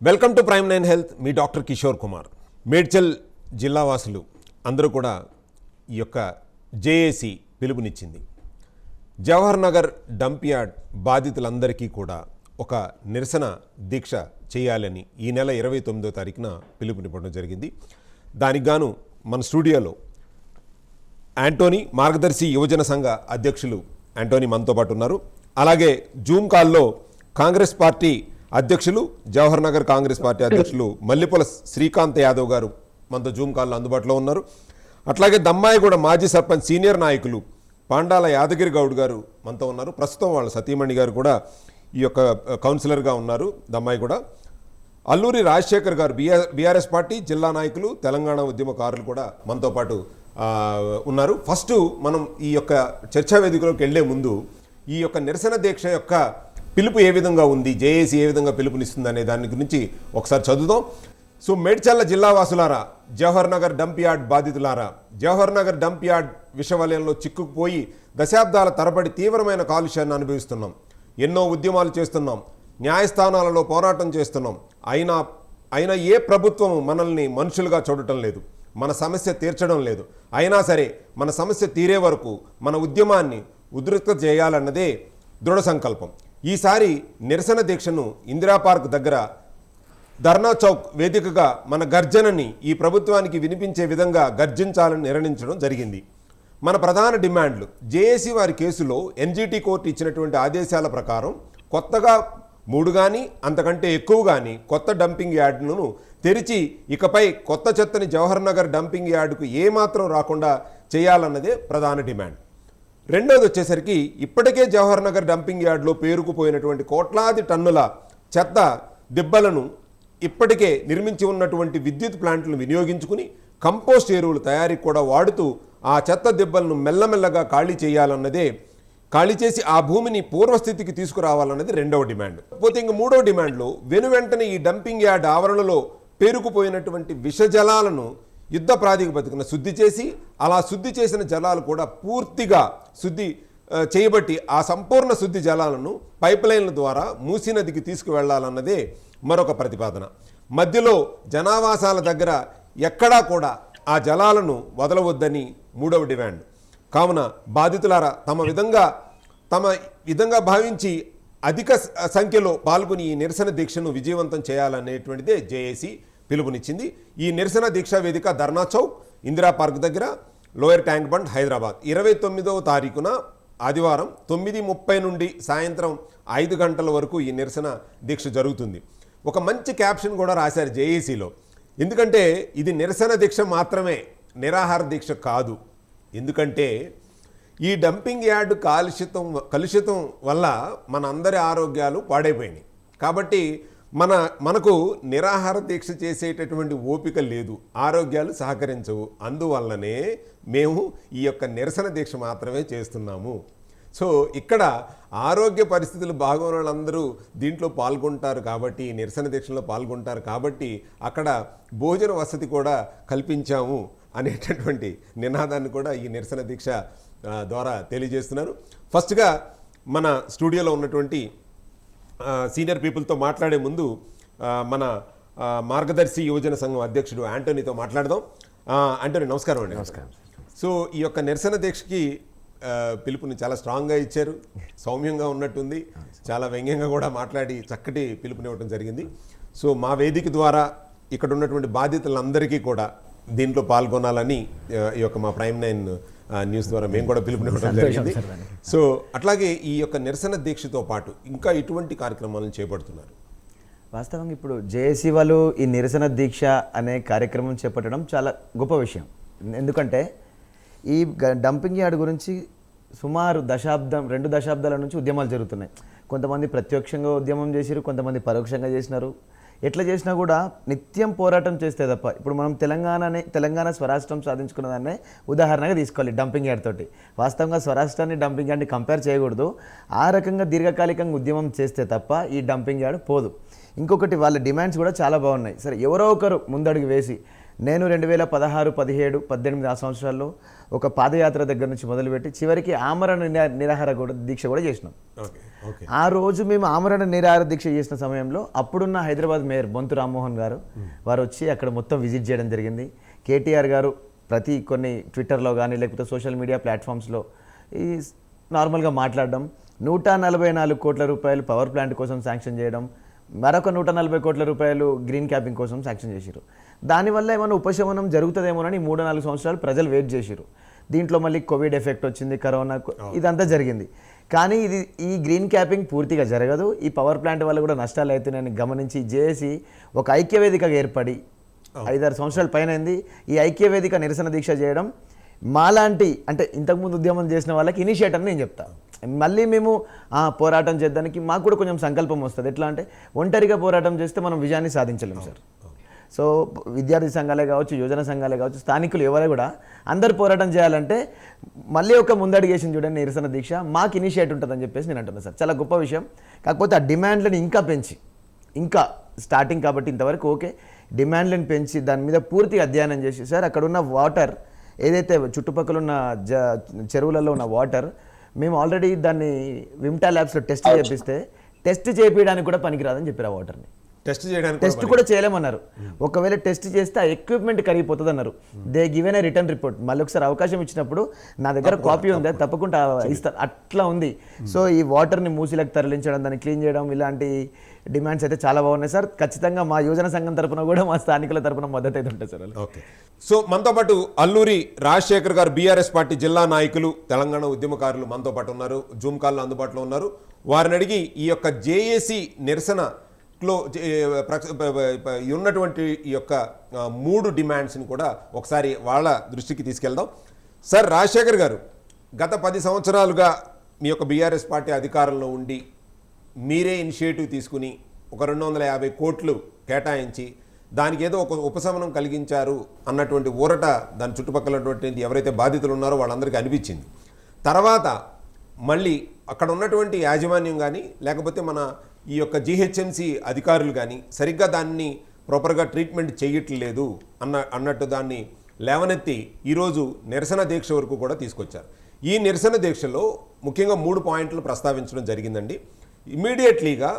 Welcome to prime 9 health. మీ doctor Kishore Kumar. Medchal జిల్లావాసులు అందరూ కూడా ఈ యొక్క జేఏసీ పిలుపునిచ్చింది. జవహర్ నగర్ డంప్ యార్డ్ బాధితులందరికీ కూడా ఒక నిరసన దీక్ష చేయాలని ఈ నెల 29వ తారీఖున పిలుపునివ్వడం జరిగింది. దానికి గాను మన స్టూడియోలో యాంటోనీ, మార్గదర్శి యువజన సంఘ అధ్యక్షులు యాంటోనీ మనతో పాటు ఉన్నారు. అలాగే జూమ్ కాల్లో కాంగ్రెస్ పార్టీ అధ్యక్షులు, జవహర్ నగర్ కాంగ్రెస్ పార్టీ అధ్యక్షులు మల్లిపుల శ్రీకాంత్ యాదవ్ గారు మనతో జూమ్ కాల్లో అందుబాటులో ఉన్నారు. అట్లాగే దమ్మాయిగూడ మాజీ సర్పంచ్ సీనియర్ నాయకులు పాండాల యాదగిరి గౌడ్ గారు మనతో ఉన్నారు. ప్రస్తుతం వాళ్ళ సతీమణి గారు కూడా ఈ యొక్క కౌన్సిలర్గా ఉన్నారు దమ్మాయిగూడ. అల్లూరి రాజశేఖర్ గారు బీఆర్ఎస్ పార్టీ జిల్లా నాయకులు, తెలంగాణ ఉద్యమకారులు కూడా మనతో పాటు ఉన్నారు. ఫస్ట్ మనం ఈ యొక్క చర్చా వేదికలోకి వెళ్లే ముందు ఈ యొక్క నిరసన దీక్ష యొక్క పిలుపు ఏ విధంగా ఉంది, జేఏసీ ఏ విధంగా పిలుపునిస్తుంది అనే దాని గురించి ఒకసారి చదువుదాం. సో మేడ్చల్ల జిల్లా వాసులారా, జవహర్ నగర్ డంప్ యార్డ్ బాధితులారా, జవహర్ నగర్ డంప్ యార్డ్ విషవలయంలో చిక్కుకుపోయి దశాబ్దాల తరబడి తీవ్రమైన కాలుష్యాన్ని అనుభవిస్తున్నాం. ఎన్నో ఉద్యమాలు చేస్తున్నాం, న్యాయస్థానాలలో పోరాటం చేస్తున్నాం. అయినా ఏ ప్రభుత్వం మనల్ని మనుషులుగా చూడటం లేదు, మన సమస్య తీర్చడం లేదు. అయినా సరే మన సమస్య తీరే వరకు మన ఉద్యమాన్ని ఉధృత చేయాలన్నదే దృఢ సంకల్పం. ఈసారి నిరసన దీక్షను ఇందిరా పార్క్ దగ్గర ధర్నా చౌక్ వేదికగా మన గర్జనని ఈ ప్రభుత్వానికి వినిపించే విధంగా గర్జించాలని నిర్ణయించడం జరిగింది. మన ప్రధాన డిమాండ్లు: జేఏసీ వారి కేసులో ఎన్జీటీ కోర్టు ఇచ్చినటువంటి ఆదేశాల ప్రకారం కొత్తగా 3 కానీ అంతకంటే ఎక్కువ కానీ కొత్త డంపింగ్ యార్డులను తెరిచి ఇకపై కొత్త చెత్తని జవహర్ నగర్ డంపింగ్ యార్డుకు ఏమాత్రం రాకుండా చేయాలన్నదే ప్రధాన డిమాండ్. రెండోది వచ్చేసరికి ఇప్పటికే జవహర్ నగర్ డంపింగ్ యార్డ్లో పేరుకుపోయినటువంటి కోట్లాది టన్నుల చెత్త దిబ్బలను ఇప్పటికే నిర్మించి ఉన్నటువంటి విద్యుత్ ప్లాంట్లను వినియోగించుకుని కంపోస్ట్ ఎరువులు తయారీకి కూడా వాడుతూ ఆ చెత్త దిబ్బలను మెల్లమెల్లగా ఖాళీ చేసి ఆ భూమిని పూర్వస్థితికి తీసుకురావాలన్నది రెండవ డిమాండ్. పోతే ఇంక మూడవ డిమాండ్లో వెనువెంటనే ఈ డంపింగ్ యార్డ్ ఆవరణలో పేరుకుపోయినటువంటి విష జలాలను యుద్ధ ప్రాతిపదికన శుద్ధి చేసి, అలా శుద్ధి చేసిన జలాలు కూడా పూర్తిగా శుద్ధి చేయబట్టి ఆ సంపూర్ణ శుద్ధి జలాలను పైప్ లైన్ల ద్వారా మూసీ నదికి తీసుకువెళ్లాలన్నదే మరొక ప్రతిపాదన. మధ్యలో జనావాసాల దగ్గర ఎక్కడా కూడా ఆ జలాలను వదలవద్దని మూడవ డిమాండ్. కావున బాధితులారా తమ విధంగా భావించి అధిక సంఖ్యలో పాల్గొని ఈ నిరసన దీక్షను విజయవంతం చేయాలనేటువంటిదే జేఏసీ పిలుపునిచ్చింది. ఈ నిరసన దీక్షా వేదిక ధర్నా చౌక్, ఇందిరా పార్క్ దగ్గర, లోయర్ ట్యాంక్ బండ్, హైదరాబాద్. 29వ తారీఖున ఆదివారం 9:30 నుండి సాయంత్రం 5 గంటల వరకు ఈ నిరసన దీక్ష జరుగుతుంది. ఒక మంచి క్యాప్షన్ కూడా రాశారు జేఏసీలో. ఎందుకంటే ఇది నిరసన దీక్ష మాత్రమే, నిరాహార దీక్ష కాదు. ఎందుకంటే ఈ డంపింగ్ యార్డు కలుషితం వల్ల మన అందరి ఆరోగ్యాలు పాడైపోయినాయి. కాబట్టి మనకు నిరాహార దీక్ష చేసేటటువంటి ఓపిక లేదు, ఆరోగ్యాలు సహకరించవు. అందువల్లనే మేము ఈ యొక్క నిరసన దీక్ష మాత్రమే చేస్తున్నాము. సో ఇక్కడ ఆరోగ్య పరిస్థితులు బాగోని వాళ్ళందరూ దీంట్లో పాల్గొంటారు కాబట్టి, నిరసన దీక్షలో పాల్గొంటారు కాబట్టి అక్కడ భోజన వసతి కూడా కల్పించాము అనేటటువంటి నినాదాన్ని కూడా ఈ నిరసన దీక్ష ద్వారా తెలియజేస్తున్నారు. ఫస్ట్గా మన స్టూడియోలో ఉన్నటువంటి సీనియర్ పీపుల్తో మాట్లాడే ముందు మన మార్గదర్శి యువజన సంఘం అధ్యక్షుడు యాంటోనీతో మాట్లాడదాం. యాంటోనీ, నమస్కారం అండి. నమస్కారం. సో ఈ యొక్క నిరసన దీక్షకి పిలుపుని చాలా స్ట్రాంగ్గా ఇచ్చారు, సౌమ్యంగా ఉన్నట్టుంది, చాలా వ్యంగ్యంగా కూడా మాట్లాడి చక్కటి పిలుపునివ్వడం జరిగింది. సో మా వేదిక ద్వారా ఇక్కడ ఉన్నటువంటి బాధితులందరికీ కూడా దీంట్లో పాల్గొనాలని ఈ యొక్క మా ప్రైమ్ 9 న్యూస్ ద్వారా మేము కూడా పిలుపునివ్వడం జరిగింది. సో అట్లాగే ఈ యొక్క నిరసన దీక్షతో పాటు ఇంకా ఇటువంటి కార్యక్రమాలను చేపడుతున్నారు? వాస్తవంగా ఇప్పుడు జేఏసీ వాళ్ళు ఈ నిరసన దీక్ష అనే కార్యక్రమం చేపట్టడం చాలా గొప్ప విషయం. ఎందుకంటే ఈ డంపింగ్ యార్డ్ గురించి సుమారు 2 దశాబ్దాల నుంచి ఉద్యమాలు జరుగుతున్నాయి. కొంతమంది ప్రత్యక్షంగా ఉద్యమం చేశారు, కొంతమంది పరోక్షంగా చేసినారు. ఎట్లా చేసినా కూడా నిత్యం పోరాటం చేస్తే తప్ప, ఇప్పుడు మనం తెలంగాణ స్వరాష్ట్రం సాధించుకున్న దాన్నే ఉదాహరణగా తీసుకోవాలి డంపింగ్ యార్డ్ తోటి. వాస్తవంగా స్వరాష్ట్రాన్ని డంపింగ్ యార్డ్ని కంపేర్ చేయకూడదు. ఆ రకంగా దీర్ఘకాలికంగా ఉద్యమం చేస్తే తప్ప ఈ డంపింగ్ యార్డ్ పోదు. ఇంకొకటి వాళ్ళ డిమాండ్స్ కూడా చాలా బాగున్నాయి. సరే, ఎవరో ఒకరు ముందడుగు వేసి నేను 2016, 17, 18 ఆ సంవత్సరాల్లో ఒక పాదయాత్ర దగ్గర నుంచి మొదలుపెట్టి చివరికి ఆమరణ నిరాహార కూడా దీక్ష కూడా చేసినాం. ఓకే ఓకే ఆ రోజు మేము ఆమరణ నిరాహార దీక్ష చేసిన సమయంలో అప్పుడున్న హైదరాబాద్ మేయర్ బొంతు రామ్మోహన్ గారు వారు వచ్చి అక్కడ మొత్తం విజిట్ చేయడం జరిగింది. కేటీఆర్ గారు కొన్ని ట్విట్టర్లో కానీ లేకపోతే సోషల్ మీడియా ప్లాట్ఫామ్స్లో ఈ నార్మల్గా మాట్లాడడం, 144 కోట్ల రూపాయలు పవర్ ప్లాంట్ కోసం శాంక్షన్ చేయడం, మరొక 140 కోట్ల రూపాయలు గ్రీన్ క్యాపింగ్ కోసం శాంక్షన్ చేశారు. దానివల్ల ఏమైనా ఉపశమనం జరుగుతుందేమోనని 3-4 సంవత్సరాలు ప్రజలు వెయిట్ చేశారు. దీంట్లో మళ్ళీ కోవిడ్ ఎఫెక్ట్ వచ్చింది, కరోనా, ఇదంతా జరిగింది. కానీ ఈ గ్రీన్ క్యాపింగ్ పూర్తిగా జరగదు. ఈ పవర్ ప్లాంట్ వల్ల కూడా నష్టాలు అవుతున్నాయని గమనించి జేఏసీ ఒక ఐక్యవేదికగా ఏర్పడి 5-6 సంవత్సరాల పైన అయింది. ఈ ఐక్యవేదిక నిరసన దీక్ష చేయడం మాలాంటి అంటే ఇంతకుముందు ఉద్యమం చేసిన వాళ్ళకి ఇనిషియేట్ అని నేను చెప్తా. మళ్ళీ మేము పోరాటం చేద్దానికి మాకు కూడా కొంచెం సంకల్పం వస్తుంది. ఎట్లా అంటే ఒంటరిగా పోరాటం చేస్తే మనం విజయాన్ని సాధించలేము సార్. సో విద్యార్థి సంఘాలే కావచ్చు, యువజన సంఘాలే కావచ్చు, స్థానికులు ఎవరు కూడా అందరు పోరాటం చేయాలంటే మళ్ళీ ఒక ముందడుగేసింది చూడండి నిరసన దీక్ష, మాకు ఇనిషియేట్ ఉంటుందని చెప్పేసి నేను అంటున్నాను సార్. చాలా గొప్ప విషయం. కాకపోతే ఆ డిమాండ్లను ఇంకా పెంచి, ఇంకా స్టార్టింగ్ కాబట్టి ఇంతవరకు ఓకే, డిమాండ్లను పెంచి దాని మీద పూర్తిగా అధ్యయనం చేసి సార్ అక్కడ ఉన్న వాటర్ ఏదైతే చుట్టుపక్కల ఉన్న చెరువులలో ఉన్న వాటర్ మేము ఆల్రెడీ దాన్ని విమ్టా ల్యాబ్స్లో టెస్ట్ చేపిస్తే టెస్ట్ చేయించడానికి కూడా పనికిరాదని చెప్పారు. ఆ వాటర్ని టెస్ట్ కూడా చేయలేమన్నారు. ఒకవేళ టెస్ట్ చేస్తే ఆ ఎక్విప్మెంట్ కరిగిపోతుంది అన్నారు. They given a return report. మళ్ళీ ఒకసారి అవకాశం ఇచ్చినప్పుడు నా దగ్గర కాపీ ఉంది, తప్పకుండా ఇస్తారు. అట్లా ఉంది. సో ఈ వాటర్ని మూసిలకు తరలించడం, దాన్ని క్లీన్ చేయడం, ఇలాంటి డిమాండ్స్ అయితే చాలా బాగున్నాయి సార్. ఖచ్చితంగా మా యువజన సంఘం తరపున కూడా మా స్థానికుల తరపున మద్దతు అయితే ఉంటుంది సార్. ఓకే. సో మనతో పాటు అల్లూరి రాజశేఖర్ గారు, బీఆర్ఎస్ పార్టీ జిల్లా నాయకులు, తెలంగాణ ఉద్యమకారులు మనతో పాటు ఉన్నారు, జూమ్ కాల్లో అందుబాటులో ఉన్నారు. వారిని అడిగి ఈ యొక్క జేఏసీ నిరసనలో ఉన్నటువంటి ఈ యొక్క 3 డిమాండ్స్ని కూడా ఒకసారి వాళ్ళ దృష్టికి తీసుకెళ్దాం. సార్ రాజశేఖర్ గారు, గత 10 సంవత్సరాలుగా మీ యొక్క బీఆర్ఎస్ పార్టీ అధికారంలో ఉండి మీరే ఇనిషియేటివ్ తీసుకుని ఒక 250 కోట్లు కేటాయించి దానికి ఏదో ఒక ఉపశమనం కలిగించారు అన్నటువంటి ఊరట దాని చుట్టుపక్కలటువంటి ఎవరైతే బాధితులు ఉన్నారో వాళ్ళందరికీ అనిపించింది. తర్వాత మళ్ళీ అక్కడ ఉన్నటువంటి యాజమాన్యం కానీ లేకపోతే మన ఈ యొక్క జీహెచ్ఎంసీ అధికారులు కానీ సరిగ్గా దాన్ని ప్రాపర్గా ట్రీట్మెంట్ చేయట్లేదు అన్నట్టు దాన్ని లేవనెత్తి ఈరోజు నిరసన దీక్ష వరకు కూడా తీసుకొచ్చారు. ఈ నిరసన దీక్షలో ముఖ్యంగా 3 పాయింట్లు ప్రస్తావించడం జరిగిందండి. ఇమీడియట్లీగా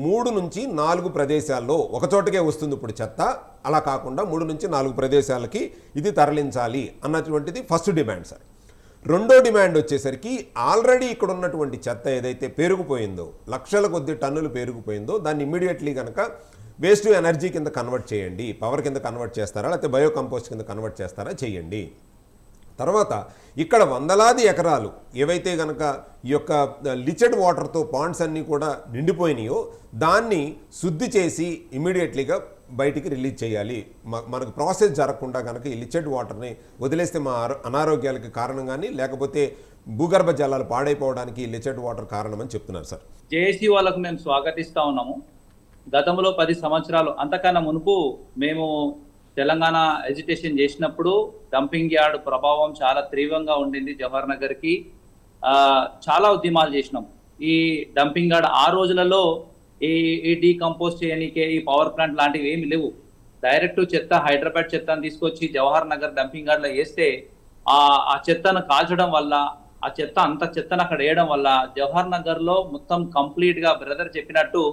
3 నుంచి 4 ప్రదేశాల్లో ఒకచోటకే వస్తుంది ఇప్పుడు చెత్త, అలా కాకుండా 3 నుంచి 4 ప్రదేశాలకి ఇది తరలించాలి అన్నటువంటిది ఫస్ట్ డిమాండ్ సార్. రెండో డిమాండ్ వచ్చేసరికి ఆల్రెడీ ఇక్కడ ఉన్నటువంటి చెత్త ఏదైతే పేరుకుపోయిందో, లక్షల కొద్ది టన్నులు పేరుకుపోయిందో దాన్ని ఇమీడియట్లీ కనుక వేస్ట్ టు ఎనర్జీ కింద కన్వర్ట్ చేయండి. పవర్ కింద కన్వర్ట్ చేస్తారా లేకపోతే బయో కంపోస్ట్ కింద కన్వర్ట్ చేస్తారా చేయండి. తర్వాత ఇక్కడ వందలాది ఎకరాలు ఏవైతే కనుక ఈ యొక్క లిచెడ్ వాటర్తో పాండ్స్ అన్నీ కూడా నిండిపోయినాయో దాన్ని శుద్ధి చేసి ఇమీడియట్లీగా బయటికి రిలీజ్ చేయాలి. మనకు ప్రాసెస్ జరగకుండా కనుక ఈ లిచెడ్ వాటర్ని వదిలేస్తే మా అనారోగ్యాలకి కారణం కానీ లేకపోతే భూగర్భ జలాలు పాడైపోవడానికి ఈ లిచెడ్ వాటర్ కారణమని చెప్తున్నారు సార్. జేఏసీ వాళ్ళకు మేము స్వాగతిస్తూ ఉన్నాము. గతంలో 10 సంవత్సరాలు అంతకన్నా మునుపు మేము తెలంగాణ ఎజిటేషన్ చేసినప్పుడు డంపింగ్ యార్డ్ ప్రభావం చాలా తీవ్రంగా ఉండింది జవహర్ నగర్కి. చాలా ఉద్యమాలు చేసినాం. ఈ డంపింగ్ యార్డ్ ఆ రోజులలో ఈ డీకంపోజ్ చేయనికే ఈ పవర్ ప్లాంట్ లాంటివి ఏమి లేవు. డైరెక్ట్ చెత్త హైదరాబాద్ చెత్తను తీసుకొచ్చి జవహర్ నగర్ డంపింగ్ యార్డ్లో వేస్తే ఆ చెత్తను కాల్చడం వల్ల ఆ అంత చెత్తను అక్కడ వేయడం వల్ల జవహర్ నగర్లో మొత్తం కంప్లీట్గా బ్రదర్ చెప్పినట్టు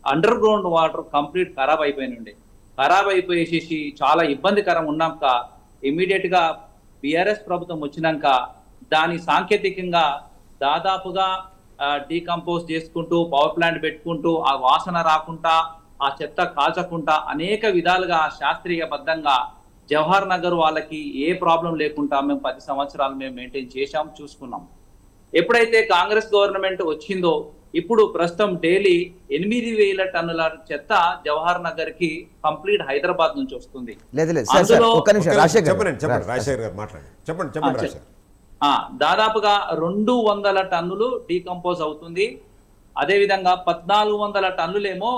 అండర్ గ్రౌండ్ వాటర్ కంప్లీట్ ఖరాబ్ అయిపోయినండి. ఖరాబ్ అయిపోయేసేసి చాలా ఇబ్బందికరం ఉన్నాక ఇమీడియట్గా బీఆర్ఎస్ ప్రభుత్వం వచ్చినాక దాని సాంకేతికంగా దాదాపుగా డీకంపోజ్ చేసుకుంటూ పవర్ ప్లాంట్ పెట్టుకుంటూ ఆ వాసన రాకుండా ఆ చెత్త కాల్చకుండా అనేక విధాలుగా శాస్త్రీయబద్ధంగా జవహర్ నగర్ వాళ్ళకి ఏ ప్రాబ్లం లేకుండా మేము 10 సంవత్సరాలు మేము మెయింటైన్ చేశాం, చూసుకున్నాం. ఎప్పుడైతే కాంగ్రెస్ గవర్నమెంట్ వచ్చిందో ఇప్పుడు ప్రస్తుతం డైలీ 8,000 టన్నుల చెత్త జవహర్ నగర్ కి కంప్లీట్ హైదరాబాద్ నుంచి వస్తుంది. దాదాపుగా 200 టన్నులు డీకంపోజ్ అవుతుంది. అదే విధంగా 1,400 టన్నులేమో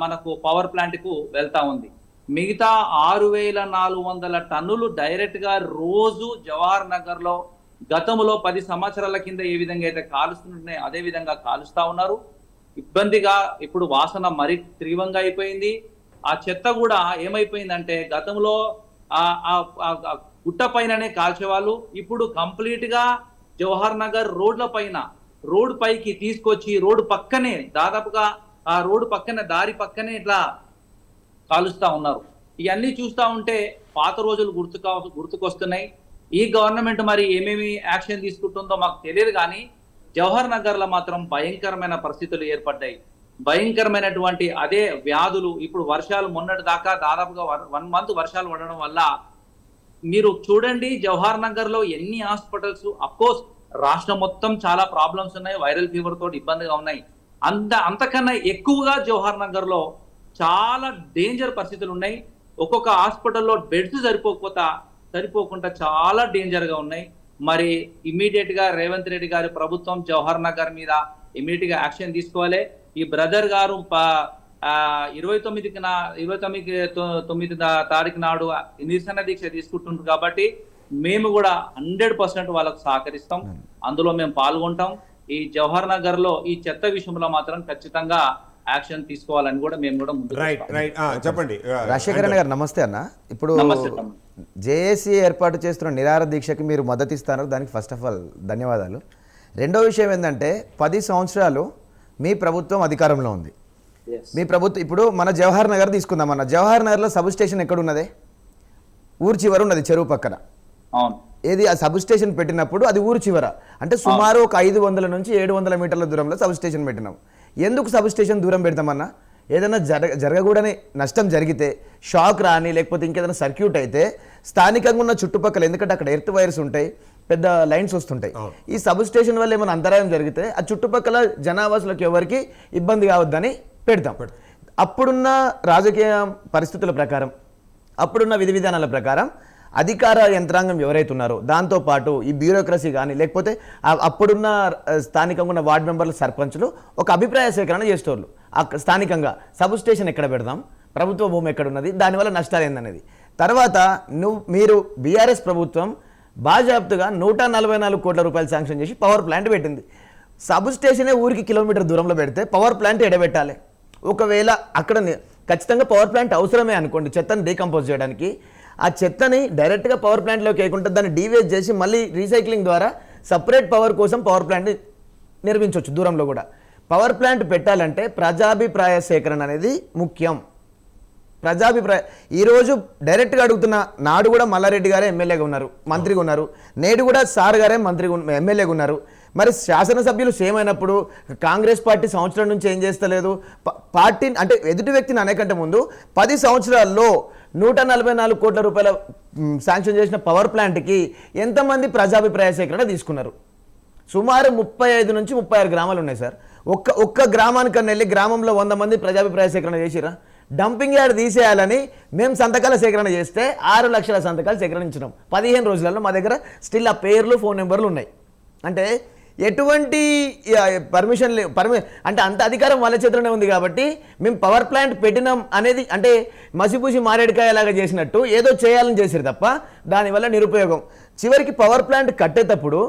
మనకు పవర్ ప్లాంట్ కు వెళ్తా ఉంది. మిగతా 6,400 టన్నులు డైరెక్ట్ గా రోజు జవహర్ నగర్ లో గతంలో 10 సంవత్సరాల కింద ఏ విధంగా అయితే కాలుస్తున్నాయో అదే విధంగా కాలుస్తా ఉన్నారు. ఇబ్బందిగా ఇప్పుడు వాసన మరీ తీవ్రంగా అయిపోయింది. ఆ చెత్త కూడా ఏమైపోయిందంటే గతంలో ఆ గుట్ట పైననే కాల్చేవాళ్ళు. ఇప్పుడు కంప్లీట్ గా జవహర్ నగర్ రోడ్ల పైన, రోడ్ పైకి తీసుకొచ్చి రోడ్డు పక్కనే, దాదాపుగా ఆ రోడ్డు పక్కనే, దారి పక్కనే ఇట్లా కాలుస్తా ఉన్నారు. ఇవన్నీ చూస్తా ఉంటే పాత రోజులు గుర్తుకొస్తున్నాయి. ఈ గవర్నమెంట్ మరి ఏమేమి యాక్షన్ తీసుకుంటుందో మాకు తెలియదు, కానీ జవహర్ నగర్ లో మాత్రం భయంకరమైన పరిస్థితులు ఏర్పడ్డాయి. భయంకరమైనటువంటి అదే వ్యాధులు. ఇప్పుడు వర్షాలు మొన్నటి దాకా దాదాపుగా 1 మంత్ వర్షాలు పడడం వల్ల మీరు చూడండి జవహర్ నగర్ లో ఎన్ని హాస్పిటల్స్. అఫ్కోర్స్ రాష్ట్రం మొత్తం చాలా ప్రాబ్లమ్స్ ఉన్నాయి, వైరల్ ఫీవర్ తోటి ఇబ్బందిగా ఉన్నాయి. అంతకన్నా ఎక్కువగా జవహర్ నగర్ లో చాలా డేంజర్ పరిస్థితులు ఉన్నాయి. ఒక్కొక్క హాస్పిటల్లో బెడ్స్ సరిపోకుండా చాలా డేంజర్ గా ఉన్నాయి. మరి ఇమీడియట్ గా రేవంత్ రెడ్డి గారి ప్రభుత్వం జవహర్ నగర్ మీద ఇమీడియట్ గా యాక్షన్ తీసుకోవాలి. ఈ బ్రదర్ గారు 29 తారీఖు నాడు నిరసన దీక్ష తీసుకుంటున్నారు కాబట్టి మేము కూడా 100% వాళ్ళకు సహకరిస్తాం, అందులో మేము పాల్గొంటాం. ఈ జవహర్ నగర్ లో ఈ చెత్త విషయంలో మాత్రం ఖచ్చితంగా యాక్షన్ తీసుకోవాలని కూడా మేము కూడా ముందు చెప్పండి. రాజశేఖరన్ గారు నమస్తే అన్న. ఇప్పుడు జేఏసీ ఏర్పాటు చేస్తున్న నిరాహార దీక్షకి మీరు మద్దతు ఇస్తారు, దానికి ఫస్ట్ ఆఫ్ ఆల్ ధన్యవాదాలు. రెండో విషయం ఏంటంటే 10 సంవత్సరాలు మీ ప్రభుత్వం అధికారంలో ఉంది. మీ ప్రభుత్వం ఇప్పుడు మన జవహర్ నగర్ తీసుకుందాం అన్న. జవహర్ నగర్లో సబ్ స్టేషన్ ఎక్కడ ఉన్నది? ఊరు చివర ఉన్నది, చెరువు పక్కన. ఏది ఆ సబ్ స్టేషన్ పెట్టినప్పుడు అది ఊరు చివర, అంటే సుమారు ఒక 500 నుంచి 700 మీటర్ల దూరంలో సబ్ స్టేషన్ పెట్టినాం. ఎందుకు సబ్ స్టేషన్ దూరం పెడతామన్నా? ఏదైనా జరగకూడని నష్టం జరిగితే, షాక్ రాని, లేకపోతే ఇంకేదైనా సర్క్యూట్ అయితే స్థానికంగా ఉన్న చుట్టుపక్కల, ఎందుకంటే అక్కడ ఎర్త్ వైర్స్ ఉంటాయి, పెద్ద లైన్స్ వస్తుంటాయి. ఈ సబ్ స్టేషన్ వల్ల ఏమైనా అంతరాయం జరిగితే ఆ చుట్టుపక్కల జనావాసులకు ఎవరికి ఇబ్బంది కావద్దని పెడతాం. అప్పుడున్న రాజకీయ పరిస్థితుల ప్రకారం, అప్పుడున్న విధి విధానాల ప్రకారం అధికార యంత్రాంగం ఎవరైతే ఉన్నారో దాంతోపాటు ఈ బ్యూరోక్రసీ కానీ, లేకపోతే అప్పుడున్న స్థానికంగా ఉన్న వార్డు మెంబర్ల సర్పంచులు ఒక అభిప్రాయ సేకరణ చేసేవాళ్ళు. స్థానికంగా సబ్ స్టేషన్ ఎక్కడ పెడదాం, ప్రభుత్వ భూమి ఎక్కడ ఉన్నది, దానివల్ల నష్టాలు ఏందనేది. తర్వాత మీరు బీఆర్ఎస్ ప్రభుత్వం బాజాప్తుగా 144 కోట్ల రూపాయలు శాంక్షన్ చేసి పవర్ ప్లాంట్ పెట్టింది. సబ్ స్టేషనే ఊరికి కిలోమీటర్ దూరంలో పెడితే పవర్ ప్లాంట్ ఎడబెట్టాలి. ఒకవేళ అక్కడ ఖచ్చితంగా పవర్ ప్లాంట్ అవసరమే అనుకోండి చెత్తను డీకంపోజ్ చేయడానికి, ఆ చెత్తని డైరెక్ట్గా పవర్ ప్లాంట్లోకి వేయకుండా దాన్ని డీవేజ్ చేసి మళ్ళీ రీసైక్లింగ్ ద్వారా సపరేట్ పవర్ కోసం పవర్ ప్లాంట్ నిర్మించవచ్చు దూరంలో కూడా. పవర్ ప్లాంట్ పెట్టాలంటే ప్రజాభిప్రాయ సేకరణ అనేది ముఖ్యం. ఈరోజు డైరెక్ట్గా అడుగుతున్న, నాడు కూడా మల్లారెడ్డి గారే ఎమ్మెల్యేగా ఉన్నారు, మంత్రిగా ఉన్నారు, నేడు కూడా సార్ గారే ఎమ్మెల్యేగా ఉన్నారు. మరి శాసనసభ్యులు సేమ్ అయినప్పుడు కాంగ్రెస్ పార్టీ సంవత్సరం నుంచి ఏం చేస్తలేదు? పార్టీ అంటే ఎదుటి వ్యక్తిని అనేకంటే ముందు 10 సంవత్సరాల్లో 144 కోట్ల రూపాయల శాంక్షన్ చేసిన పవర్ ప్లాంట్కి ఎంతమంది ప్రజాభిప్రాయ సేకరణ తీసుకున్నారు? సుమారు 35 నుంచి 36 గ్రామాలు ఉన్నాయి సార్. ఒక్క గ్రామానికన్నా వెళ్ళి గ్రామంలో 100 మంది ప్రజాభిప్రాయ సేకరణ చేసిరా? డంపింగ్ యార్డ్ తీసేయాలని మేము సంతకాల సేకరణ చేస్తే 6 లక్షల సంతకాలు సేకరించినాం 15 రోజులలో. మా దగ్గర స్టిల్ ఆ పేర్లు, ఫోన్ నెంబర్లు ఉన్నాయి. అంటే ఎటువంటి పర్మిషన్ అంటే అంత అధికారం వాళ్ళ చేతిలోనే ఉంది కాబట్టి మేము పవర్ ప్లాంట్ పెట్టినాం అనేది అంటే మసిపూసి మారేడుకాయలాగా చేసినట్టు ఏదో చేయాలని చేసారు తప్ప దానివల్ల నిరుపయోగం. చివరికి పవర్ ప్లాంట్ కట్టేటప్పుడు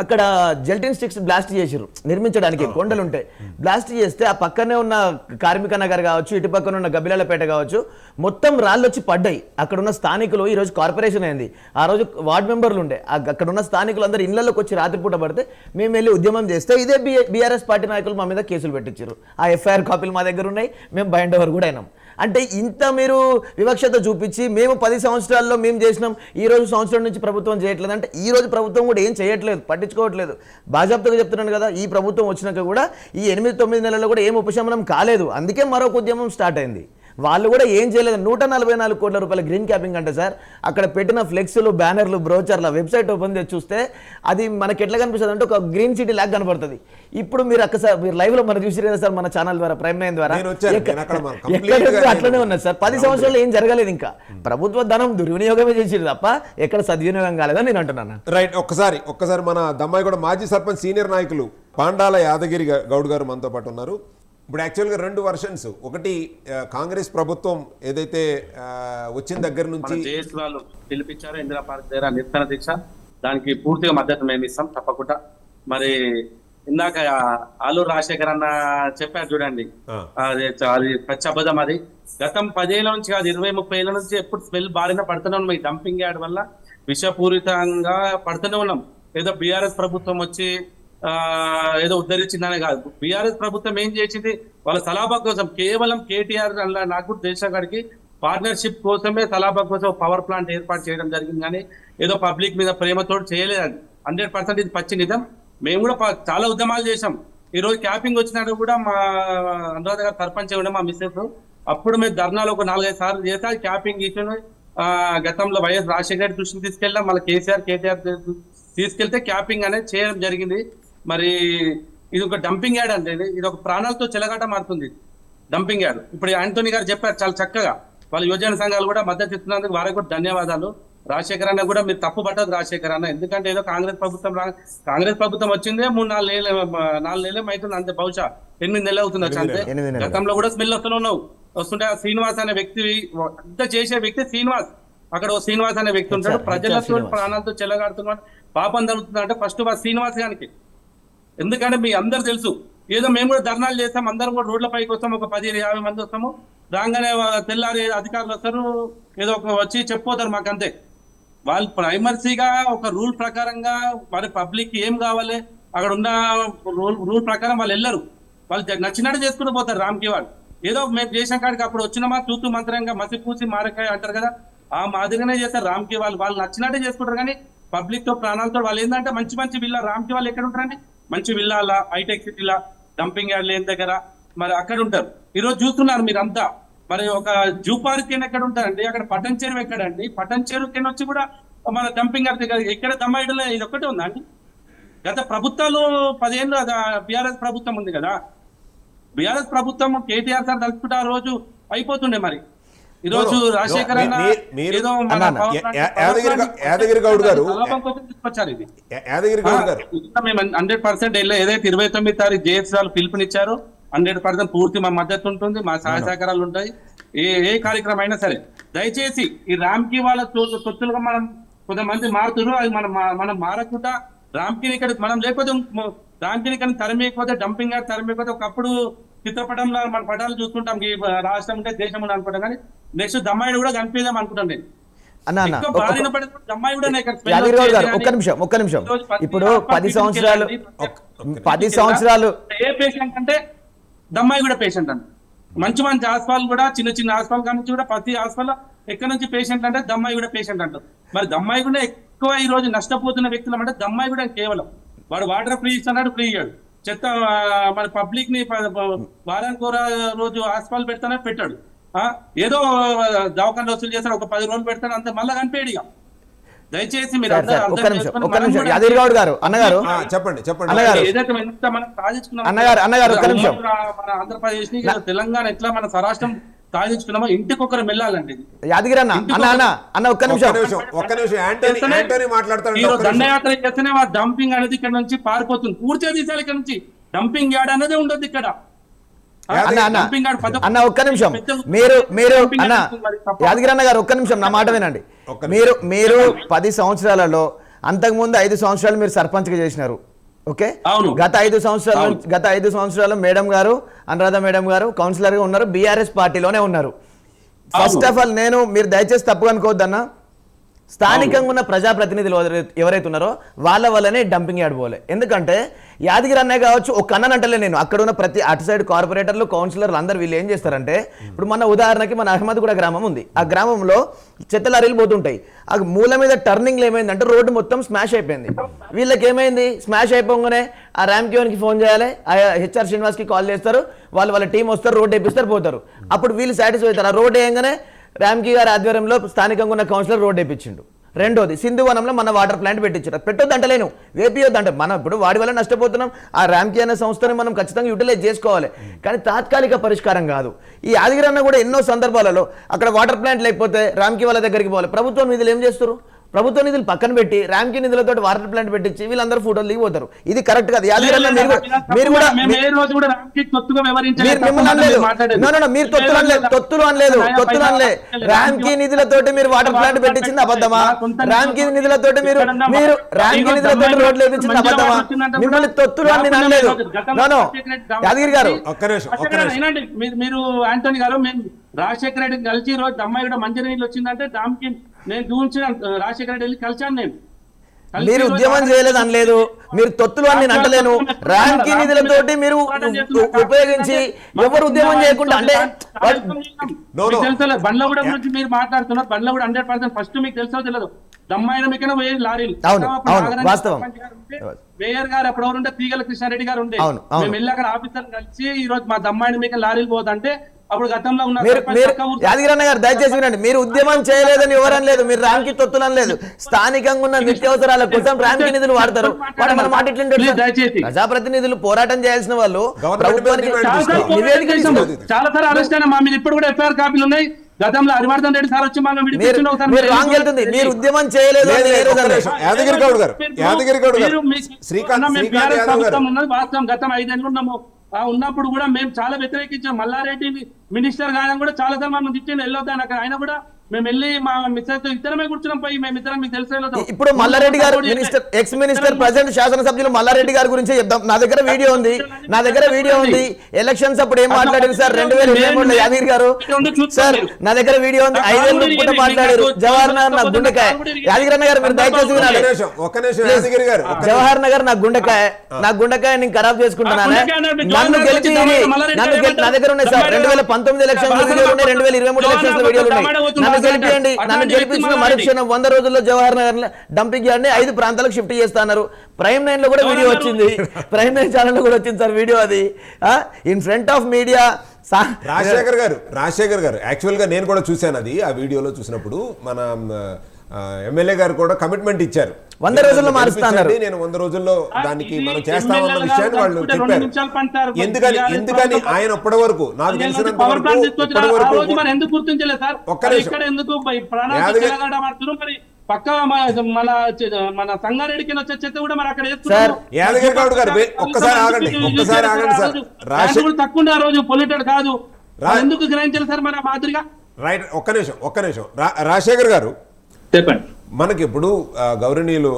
అక్కడ జెల్టిన్ స్టిక్స్ బ్లాస్ట్ చేసారు నిర్మించడానికి, కొండలు ఉంటాయి, బ్లాస్ట్ చేస్తే ఆ పక్కనే ఉన్న కార్మిక నగర్ కావచ్చు, ఇటు పక్కన ఉన్న గబ్బిలాలపేట కావచ్చు, మొత్తం రాళ్ళు వచ్చి పడ్డాయి. అక్కడ ఉన్న స్థానికులు, ఈరోజు కార్పొరేషన్ అయింది, ఆ రోజు వార్డు మెంబర్లు ఉండే, అక్కడ ఉన్న స్థానికులు అందరూ ఇళ్లలోకి వచ్చి రాత్రిపూట పడితే మేము వెళ్ళి ఉద్యమం చేస్తే ఇదే బీఆర్ఎస్ పార్టీ నాయకులు మా మీద కేసులు పెట్టించారు. ఆ ఎఫ్ఐఆర్ కాపీలు మా దగ్గర ఉన్నాయి, మేము బైండ్ ఓవర్ కూడా అయినాం. అంటే ఇంత మీరు వివక్షత చూపించి మేము 10 సంవత్సరాల్లో మేము చేసినాం, ఈ రోజు సంవత్సరం నుంచి ప్రభుత్వం చేయట్లేదు అంటే ఈ రోజు ప్రభుత్వం కూడా ఏం చేయట్లేదు, పట్టించుకోవట్లేదు. బాజాప్తగా చెప్తున్నాను కదా, ఈ ప్రభుత్వం వచ్చినాక కూడా ఈ 8-9 నెలల్లో కూడా ఏం ఉపశమనం కాలేదు. అందుకే మరొక ఉద్యమం స్టార్ట్ అయింది. వాళ్ళు కూడా ఏం చేయలేదు. 144 కోట్ల రూపాయల గ్రీన్ క్యాపింగ్ అంటే సార్ అక్కడ పెట్టిన ఫ్లెక్స్లు, బ్యానర్లు, బ్రోచర్ల వెబ్సైట్ ఓపెన్ చేసి చూస్తే అది మనకి ఎట్లా కనిపిస్తుంది అంటే ఒక గ్రీన్ సిటీ లాగా కనపడుతుంది. ఇప్పుడు మీరు మీరు లైవ్ లో మనం చూసి కదా సార్, మన ఛానల్ ద్వారా, ప్రైమ్ 9 ద్వారా అట్లనే ఉన్నది సార్. 10 సంవత్సరాలు ఏం జరగలేదు. ఇంకా ప్రభుత్వ ధనం దుర్వినియోగమే చేసిరు తప్ప ఎక్కడ సద్వినియోగం కాలేదని నేను అంటున్నాను. రైట్. ఒక్కసారి మన దమ్మాయి కూడా మాజీ సర్పంచ్ సీనియర్ నాయకులు పాండాల యాదగిరి గౌడ్ గారు మనతో పాటు ఉన్నారు. ఇప్పుడు యాక్చువల్గా 2 వర్షన్స్, ఒకటి కాంగ్రెస్ ప్రభుత్వం ఏదైతే వచ్చిన దగ్గర నుంచి వాళ్ళు పిలిపించారో ఇందిరా పార్క్ దగ్గర నిరసన దీక్ష, దానికి పూర్తిగా మద్దతు మేము ఇస్తాం తప్పకుండా. మరి ఇందాక ఆలూరు రాజశేఖర్ అన్న చెప్పారు చూడండి, అది పచ్చి అబద్ధం. అది గతం 10 ఏళ్ల నుంచి కాదు 20-30 ఏళ్ల నుంచి ఎప్పుడు స్మెల్ బారిన పడుతూనే ఉన్నాం. ఈ డంపింగ్ యార్డ్ వల్ల విషపూరితంగా పడుతూనే ఉన్నాం. ఏదో బీఆర్ఎస్ ప్రభుత్వం వచ్చి ఏదో ఉద్ధరించిందనే కాదు. బీఆర్ఎస్ ప్రభుత్వం ఏం చేసింది, వాళ్ళ సలాబా కోసం కేవలం కేటీఆర్ నాకు దేశం కాడికి పార్ట్నర్షిప్ కోసమే సలాబా కోసం పవర్ ప్లాంట్ ఏర్పాటు చేయడం జరిగింది. కానీ ఏదో పబ్లిక్ మీద ప్రేమతో చేయలేదండి. 100% ఇది పచ్చి నిజం. మేము కూడా చాలా ఉద్యమాలు చేశాం. ఈ రోజు క్యాపింగ్ వచ్చినట్టు కూడా మా అనురాధ గారు సర్పంచ్ కూడా మా మిస్సెస్ అప్పుడు మేము ధర్నాలు ఒక 4-5 సార్లు చేస్తే క్యాపింగ్ ఇచ్చిన గతంలో వైఎస్ రాజశేఖర రెడ్డి దృష్టికి తీసుకెళ్ళాం. మళ్ళీ కేటీఆర్ తీసుకెళ్తే క్యాపింగ్ అనేది చేయడం జరిగింది. మరి ఇది ఒక డంపింగ్ యార్డ్ అంటే ఇది ఒక ప్రాణాలతో చెలగాట మారుతుంది డంపింగ్ యార్డ్. ఇప్పుడు యాంటోనీ గారు చెప్పారు చాలా చక్కగా. వాళ్ళ యువజన సంఘాలు కూడా మద్దతు ఇస్తున్నందుకు వారికి కూడా ధన్యవాదాలు. రాజశేఖర్ అన్న కూడా మీరు తప్పు పట్టదు రాజశేఖర్ అన్న, ఎందుకంటే ఏదో కాంగ్రెస్ ప్రభుత్వం వచ్చిందే 4 నెలలు అవుతుంది అంతే, బహుశా 8 నెలలు అవుతుంది అంతే. గతంలో కూడా స్మెల్ వస్తుంటే శ్రీనివాస్ అనే వ్యక్తి అంత చేసే వ్యక్తి శ్రీనివాస్, అక్కడ శ్రీనివాస్ అనే వ్యక్తి ఉంటాడు. ప్రజలతో ప్రాణాలతో చెలగాడుతున్నాడు, పాపం జరుగుతుందంటే ఫస్ట్ శ్రీనివాస్ గారికి. ఎందుకంటే మీ అందరు తెలుసు, ఏదో మేము కూడా ధర్నాలు చేస్తాం, అందరం కూడా రోడ్ల పైకి వస్తాం, ఒక 10-50 మంది వస్తాము. రాగానే తెల్లారి అధికారులు వస్తారు, ఏదో ఒక వచ్చి చెప్పిపోతారు మాకంతే. వాళ్ళు ప్రైమర్సీగా ఒక రూల్ ప్రకారంగా మరి పబ్లిక్ ఏం కావాలి అక్కడ ఉన్న రూల్ ప్రకారం వాళ్ళు వెళ్ళరు. వాళ్ళు నచ్చినట్టు చేసుకుంటూ పోతారు. రామ్కి వాళ్ళు ఏదో మేము చేసిన కాడికి అప్పుడు వచ్చినామా తూతు మంత్రంగా మసిపూసి మారకాయ అంటారు కదా, ఆ మాదిరిగానే చేస్తారు. రామ్కి వాళ్ళు నచ్చినట్టే చేసుకుంటారు. కానీ పబ్లిక్ తో ప్రాణాలతో వాళ్ళు ఏంటంటే మంచి విల్లా, రామ్కి వాళ్ళు ఎక్కడ ఉంటారండి, మంచి విల్లాలా, హైటెక్ సిటీలా, డంపింగ్ యార్డ్ లేని దగ్గర మరి అక్కడ ఉంటారు. ఈరోజు చూస్తున్నారు మీరంతా. మరి ఒక జూ పార్క్ ఎక్కడ ఉంటారండి, అక్కడ పటన్ చెరువు ఎక్కడండి, పటన్ చెరువు వచ్చి కూడా మన డంపింగ్ యార్డ్ ఇక్కడ దమ్మాయిడలో ఇది ఒక్కటే ఉందా అండి. గత ప్రభుత్వాలు 10 ఏళ్ళు బీఆర్ఎస్ ప్రభుత్వం ఉంది కదా, బీఆర్ఎస్ ప్రభుత్వం కేటీఆర్ సార్ తలుచుకుంటే ఆ రోజు అయిపోతుండే. మరి ఈ రోజు రాజశేఖర్ అన్న ఏదో యాదగిరి గౌడ్ గారు తీసుకొచ్చారు. ఇది యాదగిరి గౌడ్ గారు మేము 100% ఏదైతే 29వ తారీఖు జేఎస్ వాళ్ళు పిలుపునిచ్చారో 100% పూర్తి మా మద్దతు ఉంటుంది, మా సహాయ సహకారాలు ఉంటాయి. ఏ కార్యక్రమం అయినా సరే దయచేసి ఈ రామ్కి వాళ్ళ తొత్తులుగా మనం కొంతమంది మారుతున్నారు. అది మనం మారకుండా రామ్కి ఇక్కడ మనం లేకపోతే రామ్కి ఇక్కడ తరిమేయకపోతే డంపింగ్ యార్డ్ తరిమేయకపోతే ఒకప్పుడు చిత్రపటంలో మన పటాలు చూసుకుంటాం, ఈ రాష్ట్రం ఉంటే దేశం ఉంటే అనుకుంటాం. కానీ నెక్స్ట్ దమ్మాయిడు కూడా కనిపిద్దాం అనుకుంటాను నేను. ఒక్క నిమిషం ఇప్పుడు 10 సంవత్సరాలు ఏ పేషెంట్ అంటే దమ్మాయి కూడా పేషెంట్ అంట. మంచి హాస్పిటల్ కూడా చిన్న హాస్పిటల్ కానీ కూడా ప్రతి హాస్పిటల్ ఎక్కడ నుంచి పేషెంట్ అంటే దమ్మాయి కూడా పేషెంట్ అంటారు. మరి దమ్మాయి కూడా ఎక్కువ ఈ రోజు నష్టపోతున్న వ్యక్తులు అంటే దమ్మాయి కూడా కేవలం వాడు వాటర్ ఫ్రీ ఇస్తున్నాడు, ఫ్రీ ఇయ్యాడు. చెత్త మన పబ్లిక్ ని వారానికి రోజు హాస్పిటల్ పెడతానే పెట్టాడు. ఏదో దవాఖాన వసూలు చేస్తాడు, ఒక 10 రోజులు పెడతాడు అంతే, మళ్ళా కనిపేడు. ఇక దయచేసి మీరు యాదగిరి గౌడ్ గారు అన్నగారు చెప్పండి ఏదైతే మనం సాధించుకున్నాం మన ఆంధ్రప్రదేశ్ ని తెలంగాణ ఎట్లా మన స్వరాష్ట్రం సాధించుకున్నామో ఇంటికి ఒకరు వెళ్ళాలండి. యాదగిరి అన్న ఒక్క నిమిషం దండయాత్ర చేస్తేనే ఆ డంపింగ్ అనేది ఇక్కడ నుంచి పారిపోతుంది, పూర్తిగా తీసాలి. ఇక్కడ నుంచి డంపింగ్ యార్డ్ అనేది ఉండదు ఇక్కడ. అన్న ఒక్క నిమిషం, మీరు అన్న యాదగిరి అన్న గారు ఒక్క నిమిషం నా మాట వినండి. మీరు 10 సంవత్సరాలలో అంతకుముందు 5 సంవత్సరాలు మీరు సర్పంచ్ గా చేసినారు. ఓకే, గత 5 సంవత్సరాలు మేడం గారు, అనురాధ మేడం గారు కౌన్సిలర్ గా ఉన్నారు, బీఆర్ఎస్ పార్టీలోనే ఉన్నారు. ఫస్ట్ ఆఫ్ ఆల్ మీరు దయచేసి తప్పుగా అనుకోవద్దన్న, స్థానికంగా ఉన్న ప్రజాప్రతినిధులు ఎవరైతే ఉన్నారో వాళ్ళ వల్లనే డంపింగ్ యార్డ్ పోలే. ఎందుకంటే యాదగిరి అన్నయ్య కావచ్చు, ఒక అన్ననంటలే నేను, అక్కడ ఉన్న ప్రతి అటు సైడ్ కార్పొరేటర్లు, కౌన్సిలర్లు అందరూ వీళ్ళు ఏం చేస్తారంటే, ఇప్పుడు మన ఉదాహరణకి మన అహ్మద్గూడ గ్రామం ఉంది, ఆ గ్రామంలో చెత్త లారీలు పోతుంటాయి. ఆ మూల మీద టర్నింగ్లో ఏమైందంటే రోడ్డు మొత్తం స్మాష్ అయిపోయింది. వీళ్ళకి ఏమైంది, స్మాష్ అయిపోగానే ఆ ర్యామ్కి ఫోన్ చేయాలి, ఆ హెచ్ఆర్ శ్రీనివాస్కి కాల్ చేస్తారు, వాళ్ళ టీం వస్తారు, రోడ్డు వేపిస్తారు, పోతారు. అప్పుడు వీళ్ళు సాటిస్ఫై అవుతారు. ఆ రోడ్డు వేయగానే రామ్కి గారి ఆధ్వర్యంలో స్థానికంగా ఉన్న కౌన్సిలర్ రోడ్ వేయించిండు. రెండోది సింధువనంలో మన వాటర్ ప్లాంట్ పెట్టించారు. పెట్టొద్దు అంటలేను, వేపియొద్దు అంటే మనం ఇప్పుడు వాడి వల్ల నష్టపోతున్నాం. ఆ ర్యామ్కి అనే సంస్థని మనం ఖచ్చితంగా యూటిలైజ్ చేసుకోవాలి, కానీ తాత్కాలిక పరిష్కారం కాదు. ఈ యాదగిరి అన్న కూడా ఎన్నో సందర్భాలలో అక్కడ వాటర్ ప్లాంట్ లేకపోతే రామ్కి వాళ్ళ దగ్గరికి పోవాలి. ప్రభుత్వం నిధులు ఏం చేస్తారు, ప్రభుత్వ నిధులు పక్కన పెట్టి ర్యామ్కి నిధులతో వాటర్ ప్లాంట్ పెట్టించి వీళ్ళందరూ ఫోటోలు దిగిపోతారు. ఇది కరెక్ట్ కాదు. యాదగిరి అన్న మీరు కూడా తొత్తులు అనలేదు. ర్యామ్కి నిధులతోటి మీరు వాటర్ ప్లాంట్ పెట్టించింది అబద్ధమా? ర్యామ్కి నిధులతోటి మీరు ర్యామ్కి నిధులతోటి రోడ్లు వేయించింది అబద్ధమా? మిమ్మల్ని తొత్తులు అని నేను అనలేదు. యాదగిరి గారు మీరు యాంటోనీ గారు రాజశేఖర రెడ్డిని కలిసి ఈ రోజు అమ్మాయి కూడా మంచి నీళ్ళు వచ్చిందంటే దానికి నేను చూపించిన రాజశేఖర రెడ్డి వెళ్ళి కలిశాను నేను. కలిసి మీరు ఈ రోజు ఉద్యమం చేయలేదు అనలేదు, మీరు తొత్తులు అని నేను అంటలేను. ర్యాంకీ నిధులతోటి మీరు ఉపయోగించి ఎవరు ఉద్యమం చేయకుండా అంటే మీకు తెలుసా బండ్ల కూడా గురించి మీరు మాట్లాడుతున్నారు. బండ్ల కూడా 100% ఫస్ట్ మీకు తెలుసో తెలియదు దమ్మాయిన మీకైనా వేరే లారీలు అవును, అవును, వాస్తవం. మేయర్ గారు అప్పుడు ఎవరుంటే తీగల కృష్ణారెడ్డి గారు ఉండే. అవును, అవును. మేము వెళ్ళి అక్కడ ఆఫీసర్ కలిసి ఈ రోజు మా దమ్మాయిన మీకు లారీలు పోదంటే అప్పుడు గతంలో ఉన్న మీరు యాదగిరన్న గారు దయచేసి వినండి. మీరు ఉద్యమం చేయలేదని ఎవరని లేదు, మీరు ర్యాంకి తొత్తులని లేదు. స్థానికంగా ఉన్న నిత్యావసరాల కోసం ర్యాంకి నిధులు వాడతారు. మన మాట దయచేసి ప్రజాప్రతినిధులు పోరాటం చేయాల్సిన వాళ్ళు గవర్నమెంట్ నివేదిక ఇస్తున్నారు. చాలా సార్ అరెస్ట్ అయినా మా మీద ఇప్పుడు కూడా ఎఫ్ఐఆర్ కాపీలు ఉన్నాయి. గతంలో హరివర్ధన్ రెడ్డి సార్ వచ్చి మీరు రాంగ్ వెళ్తుంది. మీరు ఉద్యమం చేయలేదు అని ఏ రోజు అనలేదు. యాదగిరి గౌడ్ గారు శ్రీకాంత్ యాదవ్ గారు వాస్తవం గతం 5 ఏళ్ళు ఉన్నాము. ఉన్నప్పుడు కూడా మేము చాలా వ్యతిరేకించాం. మల్లారెడ్డి మినిస్టర్ గాయన కూడా చాలా సార్లు మనం తిట్టిండు వెళ్ళొద్దాను అక్కడ. ఆయన కూడా మేము వెళ్ళి మా మిస్టర్ ఇద్దరమే కూర్చున్నాం పోయి మేమిద్దరం మీకు తెలుసు. ఇప్పుడు మల్లారెడ్డి గారు మినిస్టర్ ఎక్స్ మినిస్టర్ ప్రజెంట్ శాసనసభ్యులు మల్లారెడ్డి గారి గురించి చెప్దాం. నా దగ్గర వీడియో ఉంది. ఎలక్షన్స్ అప్పుడు ఏం మాట్లాడారు సార్ 2023లో యాదగిరి గారు సార్ నా దగ్గర వీడియో ఉంది. 5 ఏళ్ళు పూట మాట్లాడారు. జవహర్ నగర్ నా గుండెకాయ. యాదగిరన్న గారు మీరు దయచేసి వినాలి. జవహర్ నగర్ నా గుండెకాయ నేను ఖరాబ్ చేసుకుంటున్నాను. నన్ను గెలిపి నా దగ్గర ఉన్నాయి సార్ 2019 ఎలక్షన్స్ వీడియోలు ఉన్నాయి, 2023 ఎలక్షన్స్ వీడియోలు ఉన్నాయి. నన్ను గెలిపించిన మరుక్షణం 100 రోజుల్లో జవహర్ నగర్ డంపింగ్ యార్డ్ ని 5 ప్రాంతాలకు షిఫ్ట్ చేస్తున్నారు. ప్రైమ్ 9 లో కూడా వీడియో వచ్చింది. ప్రైమ్ 9 ఛానల్ లో కూడా వచ్చింది సార్ వీడియో. అది in front of media. Rajasekhar గారు యాక్చువల్ గా నేను కూడా చూశాను అది. ఆ వీడియోలో చూసినప్పుడు మన ఎమ్మెల్యే గారు కూడా కమిట్మెంట్ ఇచ్చారు, 100 రోజుల్లో మారుస్తున్నారు. నేను 100 రోజుల్లో దానికి మనం చేస్తామన్న విషయాన్ని వాళ్ళు చెప్పారు. ఎందుకని ఆయన అప్పటి వరకు నాకు తెలిసినంత వరకు ఎందుకు గుర్తించలేదు సార్? ఎందుకు పక్క మన సంగారెడ్డికి వచ్చే చెత్త కూడా మరి అక్కడ యాదగిరి గౌడ్ గారు ఒక్కసారి ఆగండి సార్. రాజశేఖర్ తక్కువ ఆ రోజు పొల్యూటెడ్ కాదు, ఎందుకు గ్రహించాలి సార్ మన మాదిరిగా? రైట్, ఒక్క నిమిషం రాజశేఖర్ గారు చెప్పండి. మనకి ఇప్పుడు గౌరవనీయులు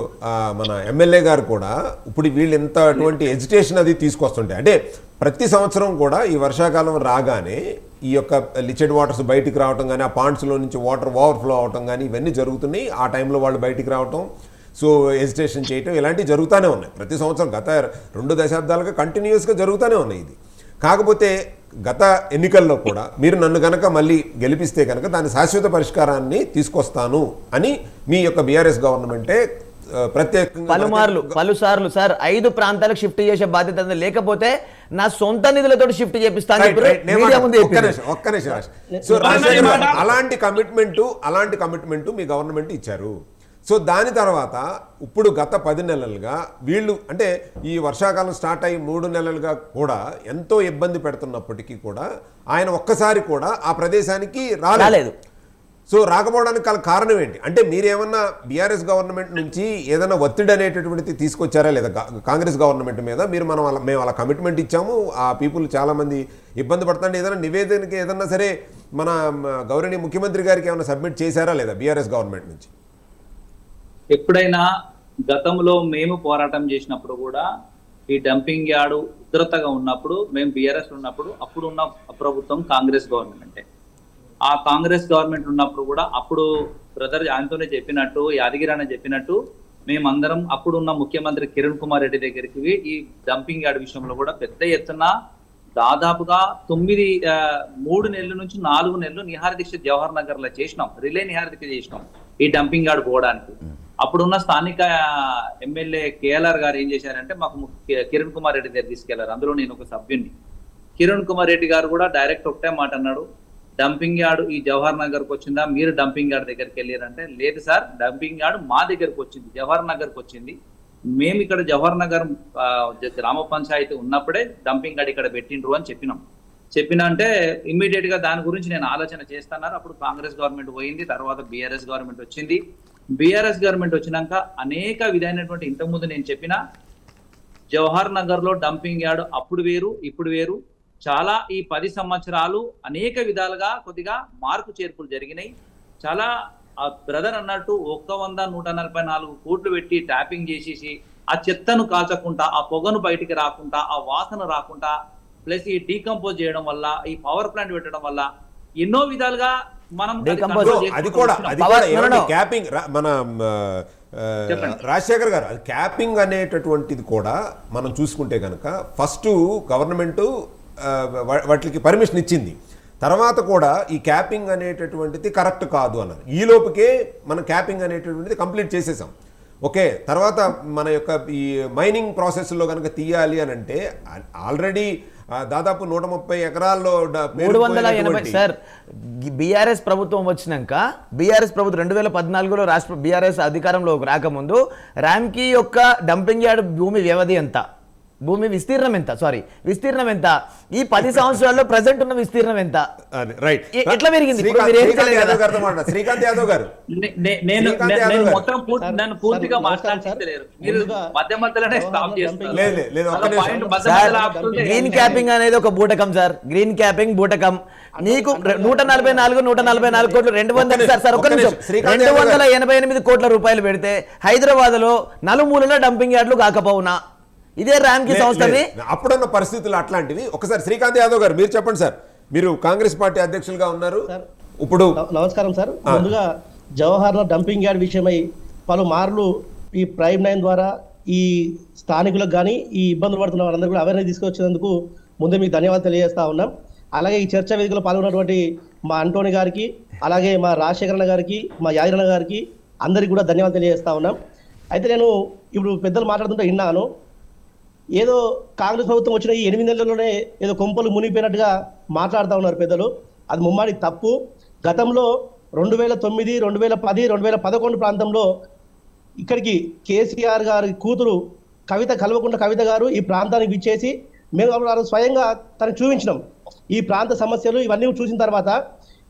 మన ఎమ్మెల్యే గారు కూడా ఇప్పుడు వీళ్ళు ఎంత అటువంటి ఎజిటేషన్ అది తీసుకొస్తుంటాయి అంటే ప్రతి సంవత్సరం కూడా ఈ వర్షాకాలం రాగానే ఈ యొక్క లిచెడ్ వాటర్స్ బయటికి రావటం కానీ, ఆ పాండ్స్లో నుంచి వాటర్ ఓవర్ఫ్లో అవటం కానీ ఇవన్నీ జరుగుతున్నాయి. ఆ టైంలో వాళ్ళు బయటికి రావటం, సో ఎజిటేషన్ చేయటం ఇలాంటివి జరుగుతూనే ఉన్నాయి ప్రతి సంవత్సరం. గత 2 దశాబ్దాలుగా కంటిన్యూస్గా జరుగుతూనే ఉన్నాయి ఇది. కాకపోతే గత ఎన్నికల్లో కూడా మీరు నన్ను కనుక మళ్ళీ గెలిపిస్తే కనుక దాని శాశ్వత పరిష్కారాన్ని తీసుకొస్తాను అని మీ యొక్క బీఆర్ఎస్ గవర్నమెంటే ప్రత్యేకంగా పలుసార్లు సార్ 5 ప్రాంతాలకు షిఫ్ట్ చేసే బాధ్యత లేకపోతే నా సొంత నిధులతో షిఫ్ట్ చేపిస్తాను. ఒక్క నిమిషం. సో రాజశేఖర్ గారు అలాంటి కమిట్మెంట్ మీ గవర్నమెంట్ ఇచ్చారు. సో దాని తర్వాత ఇప్పుడు గత 10 నెలలుగా వీళ్ళు అంటే ఈ వర్షాకాలం స్టార్ట్ అయ్యి 3 నెలలుగా కూడా ఎంతో ఇబ్బంది పెడుతున్నప్పటికీ కూడా ఆయన ఒక్కసారి కూడా ఆ ప్రదేశానికి రాలేదు. సో రాకపోవడానికి కారణం ఏంటి అంటే మీరేమన్నా బీఆర్ఎస్ గవర్నమెంట్ నుంచి ఏదైనా ఒత్తిడి అనేటటువంటిది తీసుకొచ్చారా లేదా కాంగ్రెస్ గవర్నమెంట్ మీద? మేము అలా కమిట్మెంట్ ఇచ్చాము, ఆ పీపుల్ చాలామంది ఇబ్బంది పడుతుంటే ఏదైనా నివేదనకి ఏదన్నా సరే మన గౌరవనీయ ముఖ్యమంత్రి గారికి ఏమైనా సబ్మిట్ చేశారా లేదా బీఆర్ఎస్ గవర్నమెంట్ నుంచి? ఎప్పుడైనా గతంలో మేము పోరాటం చేసినప్పుడు కూడా ఈ డంపింగ్ యార్డు ఉగ్రతగా ఉన్నప్పుడు మేము బీఆర్ఎస్ ఉన్నప్పుడు అప్పుడు ఉన్న ప్రభుత్వం కాంగ్రెస్ గవర్నమెంటే. ఆ కాంగ్రెస్ గవర్నమెంట్ ఉన్నప్పుడు కూడా అప్పుడు బ్రదర్ ఆయనతోనే చెప్పినట్టు యాదగిరి అని చెప్పినట్టు మేమందరం అప్పుడున్న ముఖ్యమంత్రి కిరణ్ కుమార్ రెడ్డి దగ్గరికి ఈ డంపింగ్ యార్డ్ విషయంలో కూడా పెద్ద ఎత్తున దాదాపుగా 3 నెలల నుంచి 4 నెలలు నిహార దీక్ష జవహర్ నగర్ లో చేసినాం, రిలే నిహార దీక్ష చేసినాం ఈ డంపింగ్ యార్డ్ పోవడానికి. అప్పుడున్న స్థానిక ఎమ్మెల్యే కేఎల్ఆర్ గారు ఏం చేశారంటే మాకు కిరణ్ కుమార్ రెడ్డి దగ్గర తీసుకెళ్లారు. అందులో నేను ఒక సభ్యుని. కిరణ్ కుమార్ రెడ్డి గారు కూడా డైరెక్ట్ ఒకటే మాట అన్నాడు, డంపింగ్ యార్డ్ ఈ జవహర్ నగర్కి వచ్చిందా, మీరు డంపింగ్ యార్డ్ దగ్గరికి వెళ్ళారంటే లేదు సార్ డంపింగ్ యార్డ్ మా దగ్గరకు వచ్చింది, జవహర్ నగర్కి వచ్చింది. మేము ఇక్కడ జవహర్ నగర్ గ్రామ పంచాయతీ ఉన్నప్పుడే డంపింగ్ యార్డ్ ఇక్కడ పెట్టిండ్రు అని చెప్పినా అంటే ఇమ్మీడియట్ గా దాని గురించి నేను ఆలోచన చేస్తున్నారు. అప్పుడు కాంగ్రెస్ గవర్నమెంట్ పోయింది, తర్వాత బీఆర్ఎస్ గవర్నమెంట్ వచ్చింది. బీఆర్ఎస్ గవర్నమెంట్ వచ్చినాక అనేక విధమైనటువంటి ఇంతకుముందు నేను చెప్పిన జవహర్ నగర్ లో డంపింగ్ యార్డ్ అప్పుడు వేరు ఇప్పుడు వేరు. చాలా ఈ 10 సంవత్సరాలు అనేక విధాలుగా కొద్దిగా మార్పు చేర్పులు జరిగినాయి. చాలా బ్రదర్ అన్నట్టు 100-144 కోట్లు పెట్టి ట్యాపింగ్ చేసేసి ఆ చెత్తను కాల్చకుండా, ఆ పొగను బయటికి రాకుండా, ఆ వాసన రాకుండా, ప్లస్ ఈ డీకంపోజ్ చేయడం వల్ల, ఈ పవర్ ప్లాంట్ పెట్టడం వల్ల ఎన్నో విధాలుగా మనం అది Decompose. control అది చేసుకుంటూ కూడా వచ్చినాం. ఏమండి, no. క్యాపింగ్ మన చెప్పండి. రాజశేఖర్ గారు, అది క్యాపింగ్ అనేటటువంటిది కూడా మనం చూసుకుంటే కనుక ఫస్ట్ గవర్నమెంట్ వాటికి పర్మిషన్ ఇచ్చింది, తర్వాత కూడా ఈ క్యాపింగ్ అనేటటువంటిది కరెక్ట్ కాదు అన్నారు. ఈ లోపుకే మనం క్యాపింగ్ అనేటటువంటిది కంప్లీట్ చేసేసాం. ఓకే, తర్వాత మన యొక్క ఈ మైనింగ్ ప్రాసెస్లో కనుక తీయాలి అని అంటే ఆల్రెడీ దాదాపు 130 ఎకరాల్లో 380 సార్. బీఆర్ఎస్ ప్రభుత్వం వచ్చినాక, బీఆర్ఎస్ ప్రభుత్వం 2014లో రాష్ట్ర బీఆర్ఎస్ అధికారంలోకి రాకముందు ర్యామ్కీ యొక్క డంపింగ్ యార్డ్ భూమి వ్యవధి ఎంత, భూమి విస్తీర్ణం ఎంత, విస్తీర్ణం ఎంత, ఈ 10 సంవత్సరాల్లో ప్రజెంట్ ఉన్న విస్తీర్ణం ఎంత, రైట్ ఎట్లా పెరిగింది? ఇప్పుడు మీరు ఏం చేయలేదు కదా. శ్రీకాంత్ యాదవ్ గారు, నేను శ్రీకాంత్ యాదవ్ గారు. మొత్తం నన్ను పూర్తిగా మాట్లాడలేరు, మీరు మధ్య మధ్యలోనే స్టాప్ చేస్తారు. లేదు, ఒక్క నిమిషం. పాయింట్ మధ్య సార్, మధ్యలో ఆపుతుంటే గ్రీన్ క్యాపింగ్ అనేది ఒక బూటకం సార్. గ్రీన్ క్యాపింగ్ బూటకం. నీకు 144 కోట్లు 200 సార్ ఒక్క నిమిషం, 288 కోట్ల రూపాయలు పెడితే హైదరాబాద్ లో నలుమూలలో డంపింగ్ యార్డ్లు కాకపోవునా? ఇదే ర్యామ్కీ సంస్థది. అప్పుడున్న పరిస్థితులు అట్లాంటివి. ఒకసారి శ్రీకాంత్ యాదవ్ గారు మీరు చెప్పండి సార్, మీరు కాంగ్రెస్ పార్టీ అధ్యక్షులుగా ఉన్నారు ఇప్పుడు. నమస్కారం సార్. ముందుగా జవహర్లాల్ డంపింగ్ యార్డ్ విషయమై పలుమార్లు ఈ ప్రైమ్ 9 ద్వారా ఈ స్థానికులకు కానీ ఈ ఇబ్బందులు పడుతున్న వారందరూ కూడా అవేర్నెస్ తీసుకొచ్చినందుకు ముందు మీకు ధన్యవాదాలు తెలియజేస్తా ఉన్నాం. అలాగే ఈ చర్చా వేదికలో పాల్గొన్నటువంటి మా అంటోని గారికి, అలాగే మా రాజశేఖరణ గారికి, మా యాదరణ గారికి అందరికీ కూడా ధన్యవాదాలు తెలియజేస్తా ఉన్నాం. అయితే నేను ఇప్పుడు పెద్దలు మాట్లాడుతుంటే విన్నాను, ఏదో కాంగ్రెస్ ప్రభుత్వం వచ్చిన ఈ 8 నెలల్లోనే ఏదో కొంపలు మునిగిపోయినట్టుగా మాట్లాడుతూ ఉన్నారు పెద్దలు. అది ముమ్మాడి తప్పు. గతంలో 2009, 2010, 2011 ప్రాంతంలో ఇక్కడికి కేసీఆర్ గారి కూతురు కల్వకుంట్ల కవిత గారు ఈ ప్రాంతానికి విచ్చేసి మేము స్వయంగా తనకు చూపించినాం ఈ ప్రాంత సమస్యలు. ఇవన్నీ చూసిన తర్వాత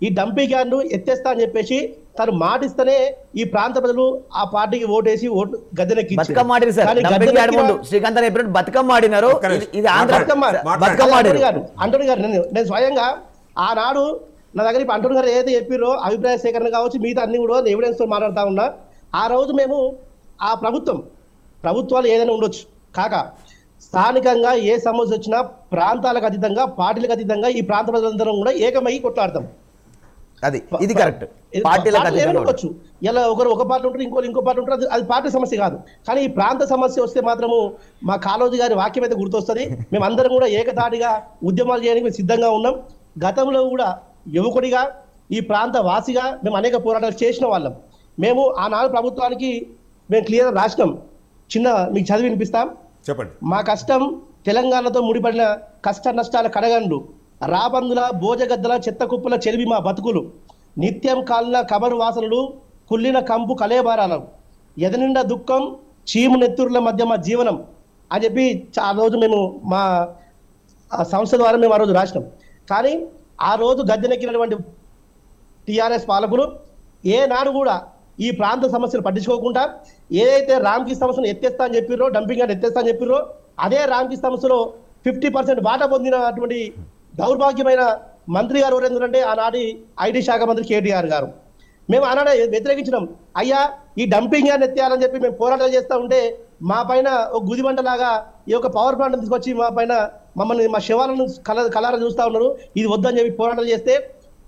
ఈ డంపింగ్ యార్డ్ను ఎత్తేస్తా అని చెప్పేసి తను మాటిస్తేనే ఈ ప్రాంత ప్రజలు ఆ పార్టీకి ఓటేసి గద్దెనెక్కి బతుకమ్మ ఆడిరు సార్. డంపింగ్ యార్డ్ ముందు శ్రీకాంత్ అని చెప్పినట్టు బతుకమ్మ ఆడినారు. ఇది ఆంధ్ర బతుకమ్మ ఆడిరు. అంటోని గారు నేను స్వయంగా ఆనాడు నా దగ్గర ఇప్పుడు అంటోని గారు ఏదైతే చెప్పారో అభిప్రాయ సేకరణ కావచ్చు, మిగతా అన్ని కూడా ఎవిడెన్స్ తో మాట్లాడుతూ ఉన్నా. ఆ రోజు మేము ఆ ప్రభుత్వాలు ఏదైనా ఉండొచ్చు కాక స్థానికంగా ఏ సమస్య వచ్చినా ప్రాంతాలకు అతీతంగా, పార్టీలకు అతీతంగా ఈ ప్రాంత ప్రజలందరం కూడా ఏకమై కొట్లాడతాం. అది ఇది కరెక్ట్. పార్టీలకు ఉండొచ్చు, ఇలా ఒకరు ఒక పార్టీ ఉంటారు, ఇంకో పార్టీ ఉంటారు, అది పార్టీ సమస్య కాదు. కానీ ఈ ప్రాంత సమస్య వస్తే మాత్రము మా కాళోజీ గారి వాక్యం అయితే గుర్తొస్తుంది. మేమందరం కూడా ఏకతాటిగా ఉద్యమాలు చేయడానికి మేము సిద్ధంగా ఉన్నాం. గతంలో కూడా యువకుడిగా, ఈ ప్రాంత వాసిగా మేము అనేక పోరాటాలు చేసిన వాళ్ళం. మేము ఆనాడు ప్రభుత్వానికి మేము క్లియర్ రాసినాం. మీకు చదివి వినిపిస్తాం. చెప్పండి. మా కష్టం తెలంగాణతో ముడిపడిన కష్ట నష్టాల కడగండ్లు, రాబందుల భోజగద్దల చెత్త కుప్పల చెలివి మా బతుకులు, నిత్యం కాలిన కబరు వాసనలు, కుళ్ళిన కంపు కలేబారాలు, ఎదనిండా దుఃఖం చీము నెత్తురుల మధ్య మా జీవనం అని చెప్పి ఆ రోజు మేము మా సంస్థ ద్వారా మేము ఆ రోజు రాసినాం. కానీ ఆ రోజు గద్దెనెక్కినటువంటి టీఆర్ఎస్ పాలకులు ఏనాడు కూడా ఈ ప్రాంత సమస్యలు పట్టించుకోకుండా ఏదైతే రామ్కీ సమస్యను ఎత్తేస్తా అని చెప్పిర్రో, డంపింగ్ యార్డ్ ఎత్తేస్తా అని చెప్పిర్రో, అదే రామ్కీ సమస్యలో 50% వాటా పొందినటువంటి దౌర్భాగ్యమైన మంత్రి గారు ఎవరెందుకంటే ఆనాటి ఐటీ శాఖ మంత్రి కేటీఆర్ గారు. మేము ఆనాడే వ్యతిరేకించినాం. అయ్యా ఈ డంపింగ్ యార్డ్ ఎత్తేయాలని చెప్పి మేము పోరాటాలు చేస్తూ ఉంటే మా పైన ఒక గుదిబంటలాగా ఈ యొక్క పవర్ ప్లాంట్ తీసుకొచ్చి మమ్మల్ని మా శవాలను కలారా చూస్తూ ఉన్నారు. ఇది వద్దని చెప్పి పోరాటాలు చేస్తే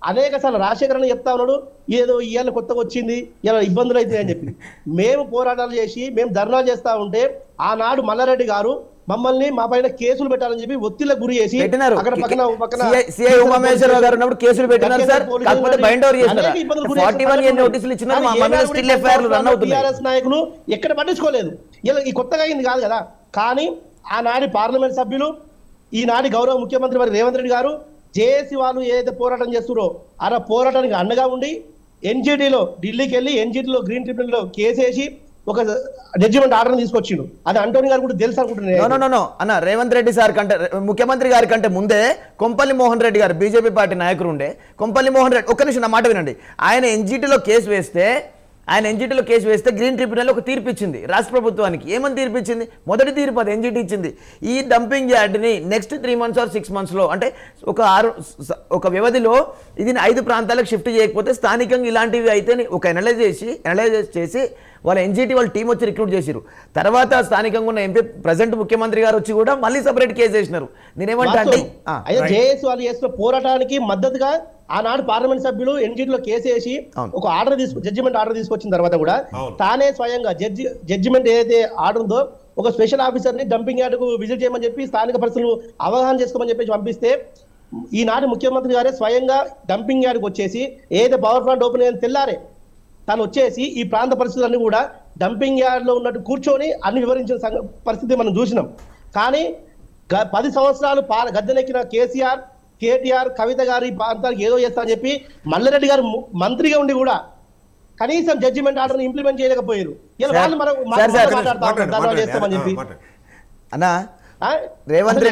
అనేక సార్లు రాజశేఖరణ చెప్తా ఉన్నాడు, ఏదో ఇవాళ కొత్తగా వచ్చింది, ఇలా ఇబ్బందులు అవుతాయి అని చెప్పి. మేము పోరాటాలు చేసి మేము ధర్నాలు చేస్తూ ఉంటే ఆనాడు మల్లారెడ్డి గారు మమ్మల్ని మా పైన కేసులు పెట్టాలని చెప్పి ఒత్తిళ్లకు గురి చేసి అక్కడ పక్కన సిఐ ఉమామేశ్వరరావు గారు ఉన్నప్పుడు కేసులు పెట్టినారు సార్. కాకపోతే బైండ్ ఓవర్ చేశారు. 41 నోటీసులు ఇచ్చినారు. మా మీద స్టిల్ ఎఫ్ఐఆర్లు రన్ అవుతున్నాయి. టీఆర్ఎస్ నాయకులు ఎక్కడ పట్టించుకోలేదు. ఇలా ఈ కొత్తగా అయింది కాదు కదా. కానీ ఆనాటి పార్లమెంట్ సభ్యులు, ఈనాటి గౌరవ ముఖ్యమంత్రి మరి రేవంత్ రెడ్డి గారు జేఏసీ వాళ్ళు ఏదైతే పోరాటం చేస్తున్నారో ఆ పోరాటానికి అండగా ఉండి ఎన్జిటిలో ఢిల్లీకి వెళ్ళి ఎన్జిటిలో గ్రీన్ ట్రిబ్యునల్లో కేసేసి ఒక జడ్జిమెంట్ ఆర్డర్ తీసుకొచ్చిండు. అది అంటోని గారు కూడా తెలుసు అనుకుంటున్నాను. అన్న రేవంత్ రెడ్డి సార్ కంటే, ముఖ్యమంత్రి గారి కంటే ముందే కొంపల్లి మోహన్ రెడ్డి గారు బీజేపీ పార్టీ నాయకుడు ఉండే. కొంపల్లి మోహన్ రెడ్డి, ఒక్క నిమిషం నా మాట వినండి. ఆయన ఎన్జిటిలో కేసు వేస్తే గ్రీన్ ట్రిబ్యునల్ ఒక తీర్పు ఇచ్చింది రాష్ట్ర ప్రభుత్వానికి. ఏమని తీర్పు ఇచ్చింది? మొదటి తీర్పు అది ఎన్జిటి ఇచ్చింది. ఈ డంపింగ్ యార్డ్ని నెక్స్ట్ 3 months or 6 monthsలో, అంటే ఒక వ్యవధిలో ఇది 5 ప్రాంతాలకు షిఫ్ట్ చేయకపోతే స్థానికంగా ఇలాంటివి అయితే ఒక ఎనలైజ్ చేసి వాళ్ళ ఎన్జిటి వాళ్ళ టీం వచ్చి రిక్రూట్ చేసిరు. తర్వాత స్థానికంగా ఉన్న ఎంపీ ప్రజెంట్ ముఖ్యమంత్రి గారు వచ్చి కూడా మళ్ళీ సపరేట్ కేసు వేసినారు. నేనేమంటా అంటే అయితే జేఏసీ వాళ్ళు చేసిన పోరాటానికి మద్దతుగా ఆనాడు పార్లమెంట్ సభ్యులు ఎన్జిటిలో కేసు వేసి ఒక జడ్జిమెంట్ ఆర్డర్ తీసుకొచ్చిన తర్వాత కూడా తానే స్వయంగా జడ్జిమెంట్ ఏదైతే ఆర్డర్ ఉందో ఒక స్పెషల్ ఆఫీసర్ ని డంపింగ్ యార్డ్ కు విజిట్ చేయమని చెప్పి స్థానిక పరిస్థితులు అవగాహన చేసుకోమని చెప్పి పంపిస్తే ఈనాటి ముఖ్యమంత్రి గారే స్వయంగా డంపింగ్ యార్డ్కి వచ్చేసి ఏదైతే పవర్ ప్లాంట్ ఓపెన్ అయ్యింది తెల్లారే తను వచ్చేసి ఈ ప్రాంత పరిస్థితులన్నీ కూడా డంపింగ్ యార్డ్లో ఉన్నట్టు కూర్చొని అన్ని వివరించిన పరిస్థితి మనం చూసినాం. కానీ 10 సంవత్సరాలు గద్దెనెక్కిన కేటీఆర్ కవిత గారి ప్రాంతానికి ఏదో చేస్తారని చెప్పి మల్లారెడ్డి గారు మంత్రిగా ఉండి కూడా కనీసం జడ్జిమెంట్ ఆర్డర్ ఇంప్లిమెంట్ చేయలేకపోయారు. అన్నా రేవంత్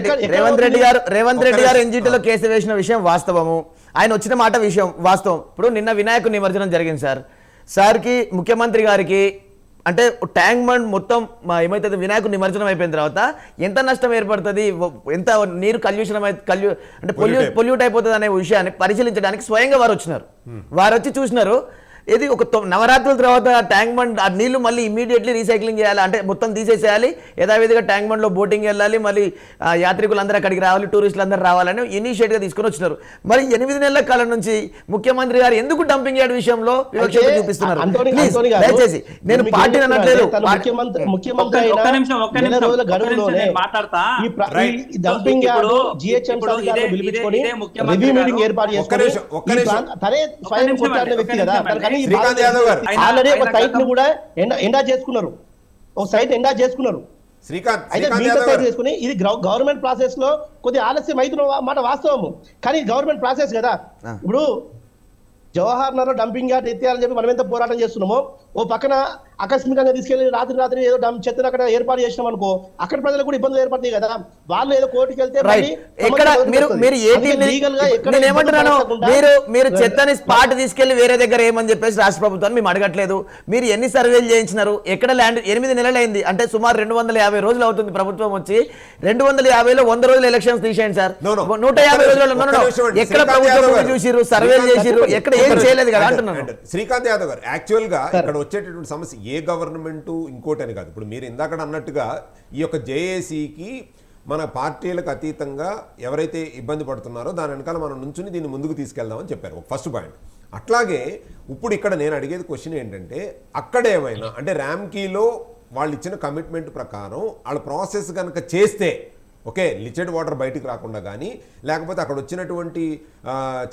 రెడ్డి గారు ఎన్జిటిలో కేసు వేసిన విషయం వాస్తవము, ఆయన వచ్చిన మాట విషయం వాస్తవం. ఇప్పుడు నిన్న వినాయకుడి నిమజ్జనం జరిగింది సార్కి ముఖ్యమంత్రి గారికి అంటే ట్యాంక్ బండ్ మొత్తం ఏమైతుంది వినాయకుడి నిమజ్జనం అయిపోయిన తర్వాత ఎంత నష్టం ఏర్పడుతుంది, ఎంత నీరు అంటే పొల్యూట్ అయిపోతుంది అనే విషయాన్ని పరిశీలించడానికి స్వయంగా వారు వచ్చినారు. వారు వచ్చి చూసినారు. ఇది ఒక నవరాత్రుల తర్వాత ట్యాంక్ బండ్ ఆ నీళ్లు మళ్ళీ ఇమీడియట్లీ రీసైక్లింగ్ చేయాలి, అంటే మొత్తం తీసేసేయాలి, యథావిధిగా ట్యాంక్ బండ్లో బోటింగ్ వెళ్ళాలి, మళ్ళీ యాత్రికులు అందరూ అక్కడికి రావాలి, టూరిస్టులు అందరూ రావాలని ఇనిషియేటివ్గా తీసుకొని వచ్చినారు. మరి 8 నెలల కాలం నుంచి ముఖ్యమంత్రి గారు ఎందుకు డంపింగ్ యార్డ్ విషయంలో వివక్షత చూపిస్తున్నారు? దయచేసి నేను పార్టీ అనట్లేదు, ఆల్రెడీ ఒక సైట్ ను కూడా ఎండా చేసుకున్నారు, ఒక సైట్ ఎండా చేసుకున్నారు. అయితే చేసుకుని ఇది గవర్నమెంట్ ప్రాసెస్ లో కొద్ది ఆలస్యం అవుతున్న మాట వాస్తవము, కానీ గవర్నమెంట్ ప్రాసెస్ కదా. ఇప్పుడు జవహర్ నగర్ డంపింగ్ యార్డ్ ఎత్తేయాలని చెప్పి మనం ఎంత పోరాటం చేస్తున్నామో, ఓ పక్కన ఆకస్మికంగా తీసుకెళ్లి రాత్రి ఏదో చెత్తను అక్కడ ఏర్పాటు చేసినాం అనుకో, అక్కడ ప్రజలకు కూడా ఇబ్బందులు ఏర్పడతాయి కదా. వాళ్ళు ఏదో కోర్టుకి వెళ్తే మీరు చెత్తని స్పాట్ తీసుకెళ్లి వేరే దగ్గర ఏమని చెప్పేసి రాష్ట్ర ప్రభుత్వాన్ని మేము అడగట్లేదు. మీరు ఎన్ని సర్వేలు చేయించినారు? ఎక్కడ ల్యాండ్ 8 నెలలు అయింది, అంటే సుమారు 250 రోజులు అవుతుంది ప్రభుత్వం వచ్చి. 250లో 100 రోజులు ఎలక్షన్స్ తీసేయండి సార్. 150 రోజులు ఎక్కడ ప్రభుత్వం చూసిరు, సర్వేలు చేసిరు, ఎక్కడ ఏం చేయలేదు కదా అంటున్నాను. శ్రీకాంత్ యాదవ్ గారు, యాక్చువల్ గా ఇక్కడ వచ్చేటటువంటి సమస్య ఏ గవర్నమెంట్ ఇంకోటి అని కాదు. ఇప్పుడు మీరు ఇందాక అన్నట్టుగా ఈ యొక్క జేఏసీకి మన పార్టీలకు అతీతంగా ఎవరైతే ఇబ్బంది పడుతున్నారో దాని వెనకాల మనం నుంచుని దీన్ని ముందుకు తీసుకెళ్దామని చెప్పారు, ఫస్ట్ పాయింట్. అట్లాగే ఇప్పుడు ఇక్కడ నేను అడిగేది క్వశ్చన్ ఏంటంటే, అక్కడేమైనా అంటే ర్యామ్కీలో వాళ్ళు ఇచ్చిన కమిట్మెంట్ ప్రకారం వాళ్ళ ప్రాసెస్ కనుక చేస్తే ఓకే, లిచెడ్ వాటర్ బయటికి రాకుండా కానీ లేకపోతే అక్కడ వచ్చినటువంటి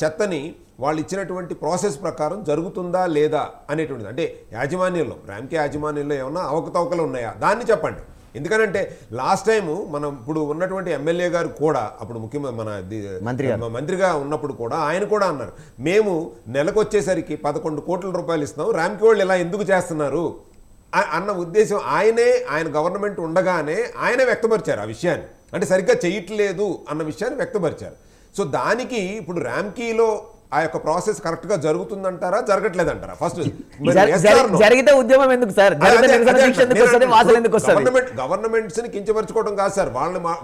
చెత్తని వాళ్ళు ఇచ్చినటువంటి ప్రాసెస్ ప్రకారం జరుగుతుందా లేదా అనేటువంటిది, అంటే యాజమాన్యంలో ర్యామ్కే యాజమాన్యంలో ఏమన్నా అవకతవకలు ఉన్నాయా దాన్ని చెప్పండి. ఎందుకనంటే లాస్ట్ టైము మనం ఇప్పుడు ఉన్నటువంటి ఎమ్మెల్యే గారు కూడా అప్పుడు ముఖ్యమంత్రి మంత్రిగా ఉన్నప్పుడు కూడా ఆయన కూడా అన్నారు, మేము నెలకు వచ్చేసరికి 11 కోట్ల రూపాయలు ఇస్తున్నాం, ర్యామ్కి వాళ్ళు ఇలా ఎందుకు చేస్తున్నారు అన్న ఉద్దేశం ఆయన గవర్నమెంట్ ఉండగానే ఆయనే వ్యక్తపరిచారు ఆ విషయాన్ని, అంటే సరిగ్గా చేయట్లేదు అన్న విషయాన్ని వ్యక్తపరిచారు. సో దానికి ఇప్పుడు ర్యామ్కీలో ఆ యొక్క ప్రాసెస్ కరెక్ట్ గా జరుగుతుందంటారా, జరగట్లేదంటారా? ఫస్ట్ జరిగితే ఉద్యమం ఎందుకు సార్? గవర్నమెంట్స్ ని కించపరచుకోవడం కాదు సార్,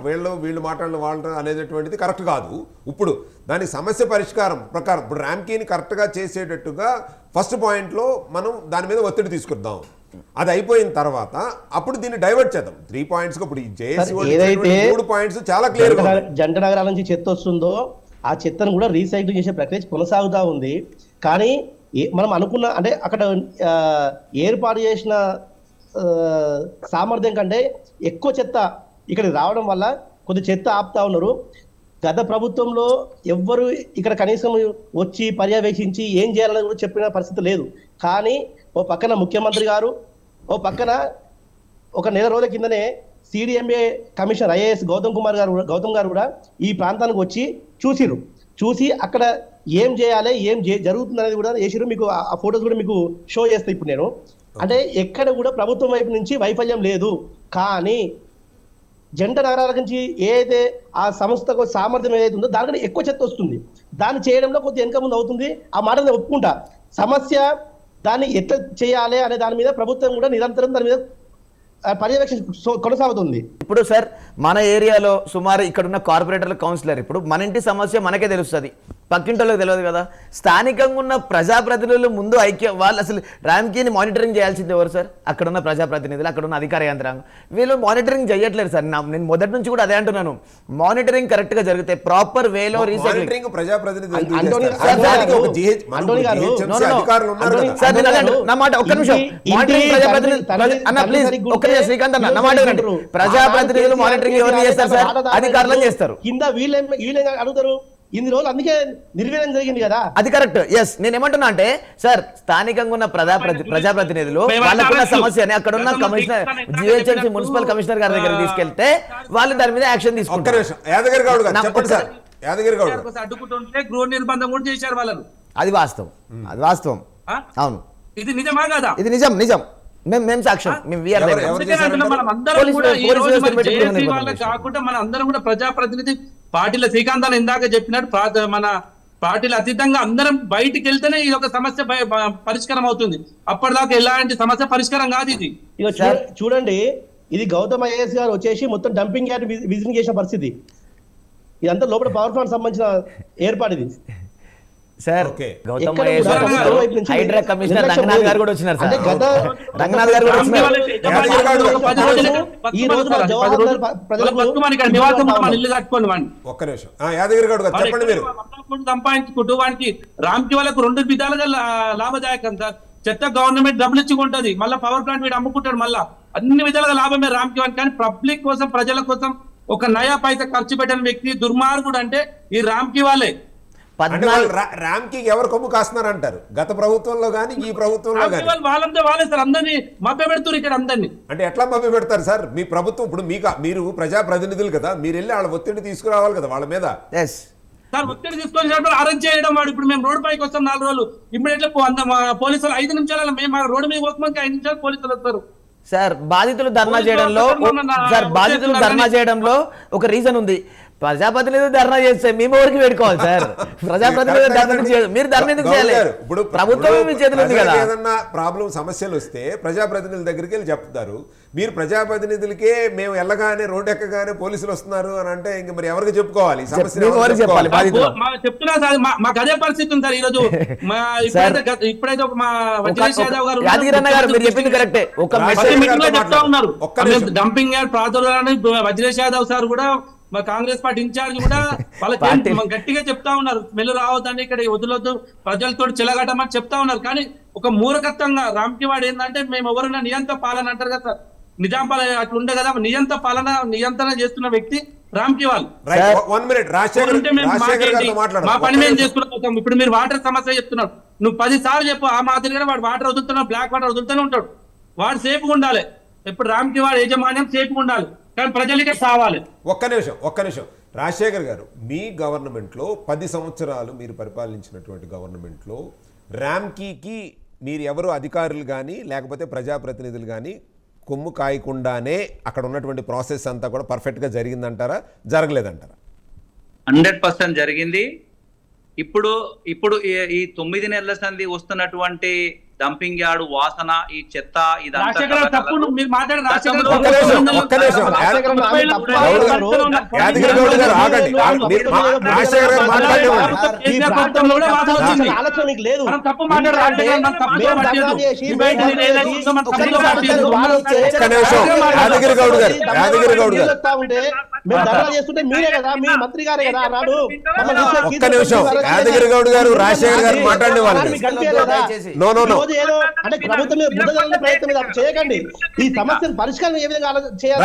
వీళ్ళు మాట్లాడిన వాళ్ళు అనేటటువంటిది కరెక్ట్ కాదు. ఇప్పుడు దాని సమస్య పరిష్కారం ప్రకారం ఇప్పుడు ర్యామ్కీని కరెక్ట్ గా చేసేటట్టుగా ఫస్ట్ పాయింట్ లో మనం దాని మీద ఒత్తిడి తీసుకొద్దాం. అది అయిపోయిన తర్వాత అప్పుడు దీన్ని డైవర్ట్ చేద్దాం 3 పాయింట్స్. ఇప్పుడు జేఏసీ 3 పాయింట్స్ చాలా క్లియర్ గా జంట నగరాల నుంచి చెత్త వస్తుందో ఆ చెత్తను కూడా రీసైకిల్ చేసే ప్రక్రియ కొనసాగుతూ ఉంది. కానీ మనం అనుకున్న అంటే అక్కడ ఏర్పాటు చేసిన సామర్థ్యం కంటే ఎక్కువ చెత్త ఇక్కడికి రావడం వల్ల కొద్ది చెత్త ఆపుతా ఉన్నారు. గత ప్రభుత్వంలో ఎవ్వరు ఇక్కడ కనీసం వచ్చి పర్యవేక్షించి ఏం చేయాలని కూడా చెప్పిన పరిస్థితి లేదు. కానీ ఓ పక్కన ముఖ్యమంత్రి గారు, ఓ పక్కన ఒక నెల రోజుల కిందనే సిడిఎంఏ కమిషనర్ ఐఏఎస్ గౌతమ్ గారు కూడా ఈ ప్రాంతానికి వచ్చి చూసి అక్కడ ఏం చేయాలి, ఏం జరుగుతుంది అనేది కూడా చేసిరు. మీకు ఆ ఫొటోస్ కూడా మీకు షో చేస్తాను ఇప్పుడు నేను. అంటే ఎక్కడ కూడా ప్రభుత్వం వైపు నుంచి వైఫల్యం లేదు. కానీ జంట నగరాల నుంచి ఏదైతే ఆ సంస్థకు సామర్థ్యం ఏదైతే ఉందో దానికంటే ఎక్కువ చెత్త వస్తుంది. దాన్ని చేయడంలో కొద్దిగా వెనక ముందు అవుతుంది. ఆ మాట నేను ఒప్పుకుంటా. సమస్య దాన్ని ఎట్లా చేయాలి అనే దాని మీద ప్రభుత్వం కూడా నిరంతరం దాని మీద పర్యవేక్షణ కొనసాగుతుంది. ఇప్పుడు సార్ మన ఏరియాలో సుమారు ఇక్కడున్న కార్పొరేటర్ల కౌన్సిలర్ ఇప్పుడు మన ఇంటి సమస్య మనకే తెలుస్తుంది. పక్కింటోళ్ళకి తెలియదు కదా. స్థానికంగా ఉన్న ప్రజాప్రతినిధులు ముందు వాళ్ళు అసలు ర్యాంకీని మానిటరింగ్ చేయాల్సింది ఎవరు సార్? అక్కడ ఉన్న ప్రజాప్రతినిధులు, అక్కడ ఉన్న అధికార యంత్రాంగం, వీళ్ళు మానిటరింగ్ చేయట్లేదు సార్. నేను మొదటి నుంచి కూడా అదే అంటున్నాను, మానిటరింగ్ కరెక్ట్ గా జరిగితే ప్రాపర్ వేలో రీసైక్లింగ్ ప్రజాప్రతినిధులు మానిటరింగ్ ఎవరు చేస్తారు సార్? అధికారులు చేస్తారు. కింద వీళ్ళే అడుగుతారు. ఇన్ని రోజులు అందుకే నిర్వీర్యం జరిగింది కదా. అది కరెక్ట్. ఎస్, నేను ఏమంటున్నా అంటే సార్, స్థానికంగా ఉన్న ప్రజాప్రతినిధులు వాళ్ళకున్న సమస్యని అక్కడ ఉన్న కమిషనర్, జిహెచ్ఎంసీ మున్సిపల్ కమిషనర్ గారి దగ్గర తీసుకెళ్తే వాళ్ళు దాని మీద యాక్షన్ తీసుకుంటారు. అడ్డుకుంటుంటే గృహ నిర్బంధం కూడా చేశారు వాళ్ళను. అది వాస్తవం, అది వాస్తవం. అవును, ఇది నిజమా కదా? ఇది నిజం. మేము సాక్ష్యం, మేము కాకుండా మన అందరం కూడా ప్రజాప్రతినిధి పార్టీల శ్రీకాంత్ ఇందాక చెప్పినట్టు మన పార్టీల అతీతంగా అందరం బయటికి వెళ్తేనే ఇది ఒక సమస్య పరిష్కారం అవుతుంది. అప్పటిదాకా ఎలాంటి సమస్య పరిష్కారం కాదు ఇది. ఇక చూడండి, ఇది గౌతమ్ ఐఏఎస్ గారు వచ్చేసి మొత్తం డంపింగ్ యార్డ్ విజిటింగ్ చేసిన పరిస్థితి. ఇదంతా లోపల పవర్ ప్లాంట్ సంబంధించిన ఏర్పాటు ఇది సార్. గౌతమ్ హైడ్రా కమిషనర్ రంగనాథ్ గారు కూడా వచ్చినారు సార్. రంగనాథ్ గారు కూడా వచ్చినారు. సంపాదించుకుంటూ వానికి రామ్కి వాళ్ళకు 2 విధాలుగా లాభదాయకం సార్. చెత్త గవర్నమెంట్ డబ్బులు ఇచ్చుకుంటది, మళ్ళీ పవర్ ప్లాంట్ వీడు అమ్ముకుంటాడు, మళ్ళా అన్ని విధాలుగా లాభమే రామ్కి వానికి. కానీ పబ్లిక్ కోసం, ప్రజల కోసం ఒక నయా పైసా ఖర్చు పెట్టిన వ్యక్తి దుర్మార్గుడు అంటే ఈ రామ్కి వాళ్ళే. రామ్కి ఎవరు కొమ్ము కాస్తున్నారంటారు? గత ప్రభుత్వంలో గానీ ఈ ప్రభుత్వంలో గానీ వాళ్ళంతా వాళ్ళే సార్. అందరినీ మభ్య పెడుతున్నారు ఇక్కడ అందరినీ. అంటే ఎట్లా మభ్య పెడతారు సార్? మీ ప్రభుత్వం ఇప్పుడు మీరు ప్రజాప్రతినిధులు కదా, మీరు వెళ్ళి వాళ్ళ ఒత్తిడి తీసుకురావాలి కదా వాళ్ళ మీద. సార్ ఒత్తిడి తీసుకొని అరెస్ట్ చేయడం వాడు. ఇప్పుడు మేము రోడ్డు పైకి వస్తాం 4 రోజులు, ఇమ్మీడియట్లీ పోలీసులు 5 నిమిషాలు మేము రోడ్డు మీద పోకమంటే 5 నిమిషాలు పోలీసులు వస్తారు సార్. బాధితులు ధర్నా చేయడంలో ఒక రీజన్ ఉంది. ప్రజాప్రతినిధులు ధర్నా చేస్తే మేము ఎవరికి పెట్టుకోవాలి సార్? ప్రజాప్రతినిధులు మీరు ధర్నా ఎందుకు చేయాలి? ఇప్పుడు ప్రభుత్వం మీ చేతులు ఉంది కదా. ఏదన్నా ప్రాబ్లం, సమస్యలు వస్తే ప్రజాప్రతినిధుల దగ్గరికి వెళ్ళి చెప్తారు. మీరు ప్రజాప్రతినిధులకే మేము వెళ్ళగానే రోడ్డు ఎక్కగానే పోలీసులు వస్తున్నారు అని అంటే ఇంక మరి ఎవరికి చెప్పుకోవాలి? చెప్తున్నా సార్, మాకు అదే పరిస్థితి ఉంది సార్. ఈ రోజు ఇప్పుడైతే మా వజ్రేష్ యాదవ్ గారు మీరు చెప్పింది కరెక్టే. చెప్తా ఉన్నారు డంపింగ్ యార్డ్ ప్రాంతాలని. వజ్రేష్ యాదవ్ సార్ కూడా, మా కాంగ్రెస్ పార్టీ ఇన్ఛార్జ్ కూడా వాళ్ళకి గట్టిగా చెప్తా ఉన్నారు, స్మెల్ రావద్దని, ఇక్కడ వదిలొద్దు, ప్రజలతో చెలగటమని చెప్తా ఉన్నారు. కానీ ఒక మూర్ఖత్వంగా రామ్కి వాడు ఏంటంటే, మేము ఎవరైనా నియంత్ర పాలన అంటారు కదా సార్, నిజాం పాలన అట్లుండే కదా, నియంత్రణ చేస్తున్న వ్యక్తి రామ్కి వాళ్ళు. మా పని మేము చేసుకున్నాం. ఇప్పుడు మీరు వాటర్ సమస్య చెప్తున్నారు, నువ్వు 10 సార్లు చెప్పు. ఆ మాదిరిగా వాడు వాటర్ వదులుతున్నావు, బ్లాక్ వాటర్ వదులుతూనే ఉంటాడు. వాడు సేఫ్గా ఉండాలి. ఇప్పుడు రామ్కి వాడు యాజమాన్యం సేఫ్గా ఉండాలి, కానీ ప్రజలకే సావాలి. ఒక్క నిమిషం రాజశేఖర్ గారు, మీ గవర్నమెంట్లో 10 సంవత్సరాలు మీరు పరిపాలించినటువంటి గవర్నమెంట్లో ర్యాంకీకి మీరు ఎవరు అధికారులు కానీ లేకపోతే ప్రజాప్రతినిధులు కానీ కొమ్ము కాయకుండానే అక్కడ ఉన్నటువంటి ప్రాసెస్ అంతా కూడా పర్ఫెక్ట్గా జరిగిందంటారా, జరగలేదంటారా? 100% జరిగింది. ఇప్పుడు ఈ 9 నెలల సంది వస్తున్నటువంటి డంపింగ్ యార్డు వాసన, ఈ చెత్త, ఇదంతా యాదగిరి గౌడ్ గారు రాజశేఖర్ గారు మాట్లాడే వాళ్ళు. అంటే ప్రభుత్వం మీద బుద్ధ ప్రయత్నం మీద చేయకండి. ఈ సమస్యను పరిష్కారం ఏ విధంగా చేయాలి?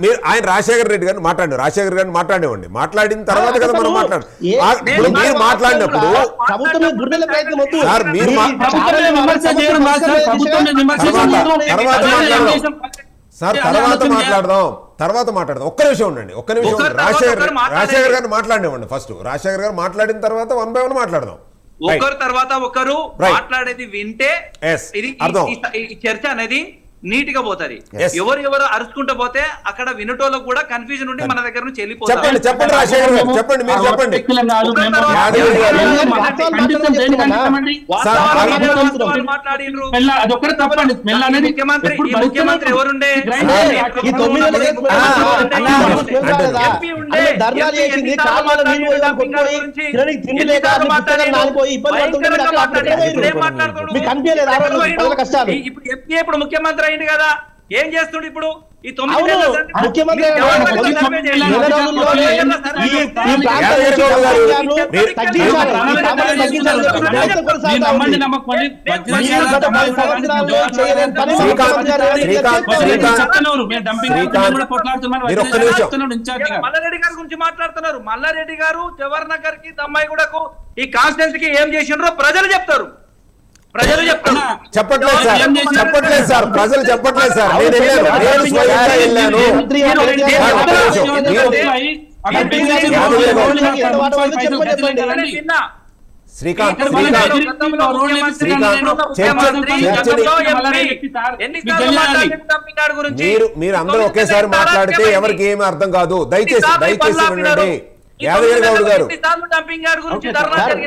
మీరు ఆయన రాజశేఖర రెడ్డి గారిని మాట్లాడేవండి. మాట్లాడిన తర్వాత కదా మనం మీరు మాట్లాడినప్పుడు తర్వాత మాట్లాడదాం. ఒక్క నిమిషం ఉండండి. రాజశేఖర్ గారిని మాట్లాడినామండి. ఫస్ట్ రాజశేఖర్ గారు మాట్లాడిన తర్వాత 1 by 1 మాట్లాడదాం. ఒకరు తర్వాత ఒకరు మాట్లాడేది వింటే ఈ చర్చ అనేది నీట్ గా పోతది. Yes. ఎవరు అరుచుకుంటూ పోతే అక్కడ వినటోళ్ళకు కూడా కన్ఫ్యూజన్ ఉండి మన దగ్గర నుంచి వెళ్ళిపోతారు. చెప్పండి చెప్పండి రాజశేఖర్ గారు చెప్పండి, మీరు చెప్పండి. మాట్లాడిండ్రు. అదొక్కటి తప్పండి. ముఖ్యమంత్రి ఎవరుండే? ఈ 9 నెలల కేసు ఎంపీ ఉండే. ధర్నాలు చేసింది, కాళ్ళలో నీళ్ళు పోయి కొట్టుకొని, తినడానికి తిండి లేక పుస్తకాలు నానిపోయి ఇబ్బంది పడుతుంటే అక్కడ పెట్టలేదు. మీకు కనిపించలేదు ఆ రోజు ప్రజల కష్టాలు? ఇప్పుడు ఎంపీ ఇప్పుడు ముఖ్యమంత్రి అయింది కదా, ఏం చేస్తుండు ఇప్పుడు? ఈ 9 అవును, నెలల ముఖ్యమంత్రి నెల రోజుల్లోనే ఈ ప్రాంత రాజకీయాలను తగ్గించాలి, ఈ ప్రాంతాలను తగ్గించాలి చెప్పి ప్రయత్నం కొనసాగుతా ఉంది. మీరు గత 10 సంవత్సరాల్లో చేయలేని పని ముఖ్యమంత్రి గారు మల్లారెడ్డి గారి గురించి మాట్లాడుతున్నారు. మల్లారెడ్డి గారు జవహర్ నగర్ కి దమ్మాయిగూడకు ఈ కాన్స్టిట్యున్సీకి ఏం చేసిండ్రో ప్రజలు చెప్తారు. ప్రజలు చెప్తారు. చెప్పట్లేదు సార్, చెప్పట్లేదు సార్, ప్రజలు చెప్పట్లేదు సార్. నేను వెళ్ళాను, నేను స్వయంగా వెళ్ళాను. శ్రీకాంత్ మీరు అందరూ ఒకేసారి మాట్లాడితే ఎవరికి ఏమీ అర్థం కాదు. దయచేసి వినండి. యాదగిరి గౌడ్ గారు,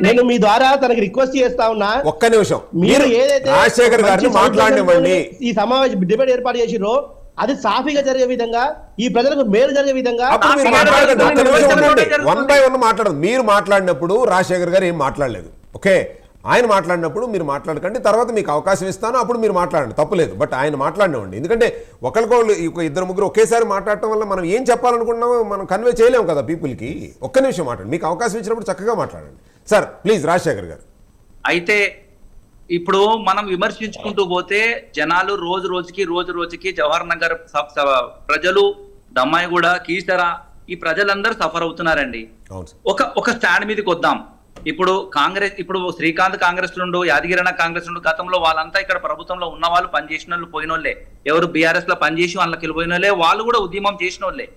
నేను మీ ద్వారా తనకి రిక్వెస్ట్ చేస్తా ఉన్నా, ఒక్క నిమిషం. మీరు ఏదైతే రాజశేఖర్ గారిని మాట్లాడివ్వండి. ఈ సమావేశం డిబేట్ ఏర్పాటు చేసిరో అది సాఫీగా జరిగే విధంగా, ఈ ప్రజలకు మేలు జరిగే విధంగా వన్ బై వన్ మాట్లాడదు. మీరు మాట్లాడినప్పుడు రాజశేఖర్ గారు ఏం మాట్లాడలేదు. ఓకే, ఆయన మాట్లాడినప్పుడు మీరు మాట్లాడకండి, తర్వాత మీకు అవకాశం ఇస్తాను, అప్పుడు మీరు మాట్లాడండి, తప్పులేదు. బట్ ఆయన మాట్లాడినవ్వండి. ఎందుకంటే ఒకరికొకరు ఇద్దరు ముగ్గురు ఒకేసారి మాట్లాడటం వల్ల మనం ఏం చెప్పాలనుకున్నామో మనం కన్వే చేయలేము కదా పీపుల్కి. ఒక్క నిమిషం మాట్లాడండి, మీకు అవకాశం ఇచ్చినప్పుడు చక్కగా మాట్లాడండి సార్. ప్లీజ్ రాజశేఖర్ గారు. అయితే ఇప్పుడు మనం విమర్శించుకుంటూ పోతే జనాలు రోజు రోజుకి జవహర్ నగర్ ప్రజలు, దమ్మాయిగూడ, కీసర, ఈ ప్రజలందరూ సఫర్ అవుతున్నారండి. ఒక స్టాండ్ మీదకి వద్దాం. ఇప్పుడు శ్రీకాంత్ కాంగ్రెస్ నుండు, యాదగిరణ కాంగ్రెస్ నుండి, గతంలో వాళ్ళంతా ఇక్కడ ప్రభుత్వంలో ఉన్న వాళ్ళు, పనిచేసిన వాళ్ళు, పోయినోళ్లే. ఎవరు బీఆర్ఎస్ లో పనిచేసి వాళ్ళకి వెళ్ళిపోయిన వాళ్ళే, వాళ్ళు కూడా ఉద్యమం చేసిన వాళ్ళే.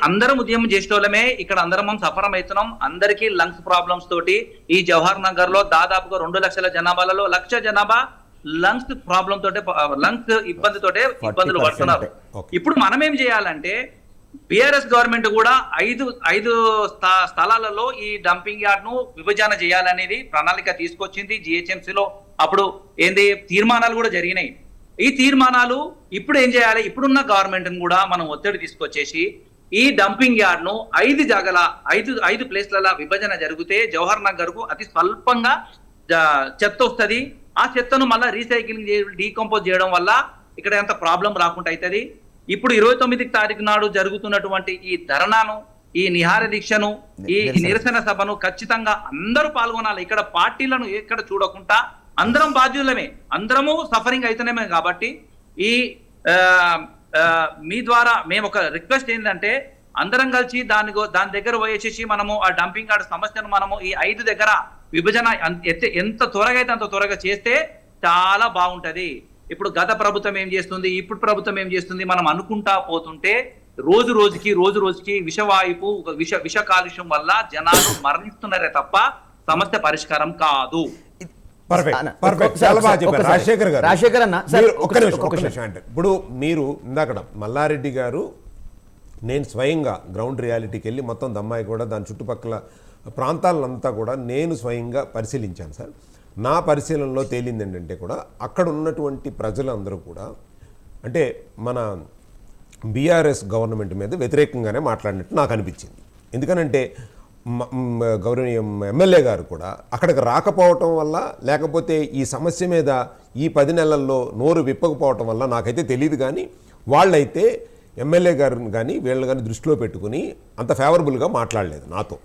అందరం ఉద్యమం చేసిన వాళ్ళమే. ఇక్కడ అందరం సఫరం అవుతున్నాం. అందరికీ లంగ్స్ ప్రాబ్లమ్స్ తోటి ఈ జవహర్ నగర్ లో దాదాపుగా 2 లక్షల జనాభాలలో 1 లక్ష జనాభా లంగ్స్ ప్రాబ్లం తోటే, లంగ్స్ ఇబ్బందులు పడుతున్నారు. ఇప్పుడు మనం ఏం చేయాలంటే, బిఆర్ఎస్ గవర్నమెంట్ కూడా 5 స్థలాలలో ఈ డంపింగ్ యార్డ్ ను విభజన చేయాలనేది ప్రణాళిక తీసుకొచ్చింది. జిహెచ్ఎంసీలో అప్పుడు తీర్మానాలు కూడా జరిగినాయి. ఈ తీర్మానాలు ఇప్పుడు ఏం చేయాలి? ఇప్పుడున్న గవర్నమెంట్ కూడా మనం ఒత్తిడి తీసుకొచ్చేసి ఈ డంపింగ్ యార్డ్ ను 5 ప్లేస్ల విభజన జరిగితే జవహర్ నగర్ కు అతి స్వల్పంగా చెత్త వస్తుంది. ఆ చెత్తను మళ్ళీ రీసైక్లింగ్ డీకంపోజ్ చేయడం వల్ల ఇక్కడ ఎంత ప్రాబ్లం రాకుండా అవుతుంది. ఇప్పుడు 29 తారీఖు నాడు జరుగుతున్నటువంటి ఈ ధర్నాను, ఈ నిహార దీక్షను, ఈ నిరసన సభను ఖచ్చితంగా అందరూ పాల్గొనాలి. ఇక్కడ పార్టీలను ఎక్కడ చూడకుండా అందరం బాధ్యులమే, అందరము సఫరింగ్ అవుతున్నామే. కాబట్టి ఈ మీ ద్వారా మేము ఒక రిక్వెస్ట్ ఏంటంటే, అందరం కలిసి దాని దగ్గర పోయేసేసి మనము ఆ డంపింగ్ యార్డ్ సమస్యను మనము ఈ 5 దగ్గర విభజన ఎంత త్వరగా అయితే అంత త్వరగా చేస్తే చాలా బాగుంటది. ఇప్పుడు గత ప్రభుత్వం ఏం చేస్తుంది, ఇప్పుడు ప్రభుత్వం ఏం చేస్తుంది, మనం అనుకుంటా పోతుంటే రోజు రోజుకి విషవాయువు, విష కాలుష్యం వల్ల జనాలు మరణిస్తున్నారే తప్ప సమస్య పరిష్కారం కాదు. రాజశేఖర్ అన్న ఒక్క నిమిషం అంటే, ఇప్పుడు మీరు ఇందాక మల్లారెడ్డి గారు, నేను స్వయంగా గ్రౌండ్ రియాలిటీకి వెళ్ళి మొత్తం దమ్మాయి కూడా దాని చుట్టుపక్కల ప్రాంతాలంతా కూడా నేను స్వయంగా పరిశీలించాను సార్. నా పరిశీలనలో తేలింది ఏంటంటే కూడా అక్కడ ఉన్నటువంటి ప్రజలందరూ కూడా అంటే మన బీఆర్ఎస్ గవర్నమెంట్ మీద వ్యతిరేకంగానే మాట్లాడినట్టు నాకు అనిపించింది. ఎందుకనంటే గౌరవనీయ ఎమ్మెల్యే గారు కూడా అక్కడికి రాకపోవటం వల్ల, లేకపోతే ఈ సమస్య మీద ఈ 10 నెలల్లో నోరు విప్పకపోవటం వల్ల నాకైతే తెలియదు. కానీ వాళ్ళైతే ఎమ్మెల్యే గారిని కానీ వీళ్ళని కానీ దృష్టిలో పెట్టుకుని అంత ఫేవరబుల్గా మాట్లాడలేదు నాతో.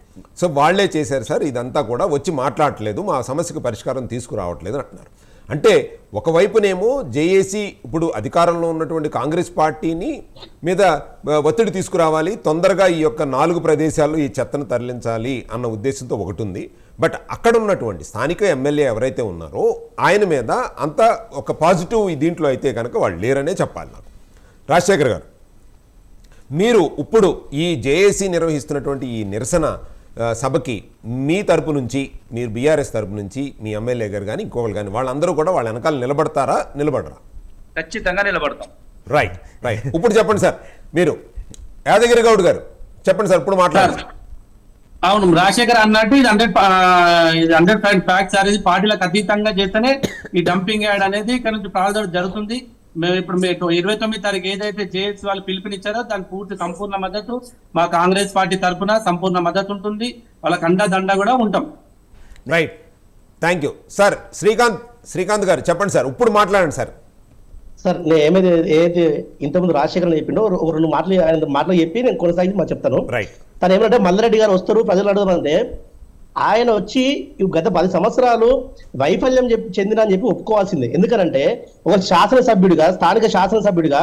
సో వాళ్ళే చేశారు సార్, ఇదంతా కూడా వచ్చి మాట్లాడట్లేదు, మా సమస్యకు పరిష్కారం తీసుకురావట్లేదు అంటున్నారు. అంటే ఒకవైపునేమో జేఏసీ ఇప్పుడు అధికారంలో ఉన్నటువంటి కాంగ్రెస్ పార్టీని మీద ఒత్తిడి తీసుకురావాలి, తొందరగా ఈ యొక్క 4 ప్రదేశాల్లో ఈ చెత్తను తరలించాలి అన్న ఉద్దేశంతో ఒకటి ఉంది. బట్ అక్కడ ఉన్నటువంటి స్థానిక ఎమ్మెల్యే ఎవరైతే ఉన్నారో ఆయన మీద అంత ఒక పాజిటివ్ దీంట్లో అయితే కనుక వాళ్ళు లేరనే చెప్పాలి నాకు. రాజశేఖర్ గారు, మీరు ఇప్పుడు ఈ జేఏసీ నిర్వహిస్తున్నటువంటి ఈ నిరసన సభకి మీ తరపు నుంచి, మీరు బీఆర్ఎస్ తరపు నుంచి మీ ఎమ్మెల్యే గారు కానీ ఇంకొకరు కానీ వాళ్ళందరూ కూడా వాళ్ళ వెనకాల నిలబడతారా, నిలబడరా? ఖచ్చితంగా నిలబడతాం. Right right. ఇప్పుడు చెప్పండి సార్, మీరు యాదగిరి గౌడ్ గారు చెప్పండి సార్, ఇప్పుడు మాట్లాడండి. అవును, రాజశేఖర్ అన్నట్టు ఇది 100% ఫ్యాక్ట్ సార్. ఇది పార్టీలకు అతీతంగా చేస్తేనే ఈ డంపింగ్ యార్డ్ అనేది ఇక్కడ నుంచి ప్రారంభం జరుగుతుంది. మేము ఇప్పుడు మీకు 29 తారీఖు ఏదైతే జేఏసీ వాళ్ళు పిలుపునిచ్చారో దానికి పూర్తి సంపూర్ణ మద్దతు మా కాంగ్రెస్ పార్టీ తరఫున సంపూర్ణ మద్దతు ఉంటుంది. వాళ్ళకి అండదండ కూడా ఉంటాం. Right, thank you sir. Srikanth గారు చెప్పండి సార్, ఇప్పుడు మాట్లాడండి సార్. సార్ నేను ఏదైతే ఇంతకుముందు రాజశేఖర్ చెప్పిండో ఒక 2 మాటలు చెప్పి నేను కొనసాగి మాకు చెప్తాను. రైట్. తను ఏమంటే మల్లారెడ్డి గారు వస్తారు ప్రజలు అడగమంటే ఆయన వచ్చి గత 10 సంవత్సరాలు వైఫల్యం చెందిన అని చెప్పి ఒప్పుకోవాల్సిందే. ఎందుకనంటే ఒక శాసనసభ్యుడిగా, స్థానిక శాసనసభ్యుడిగా,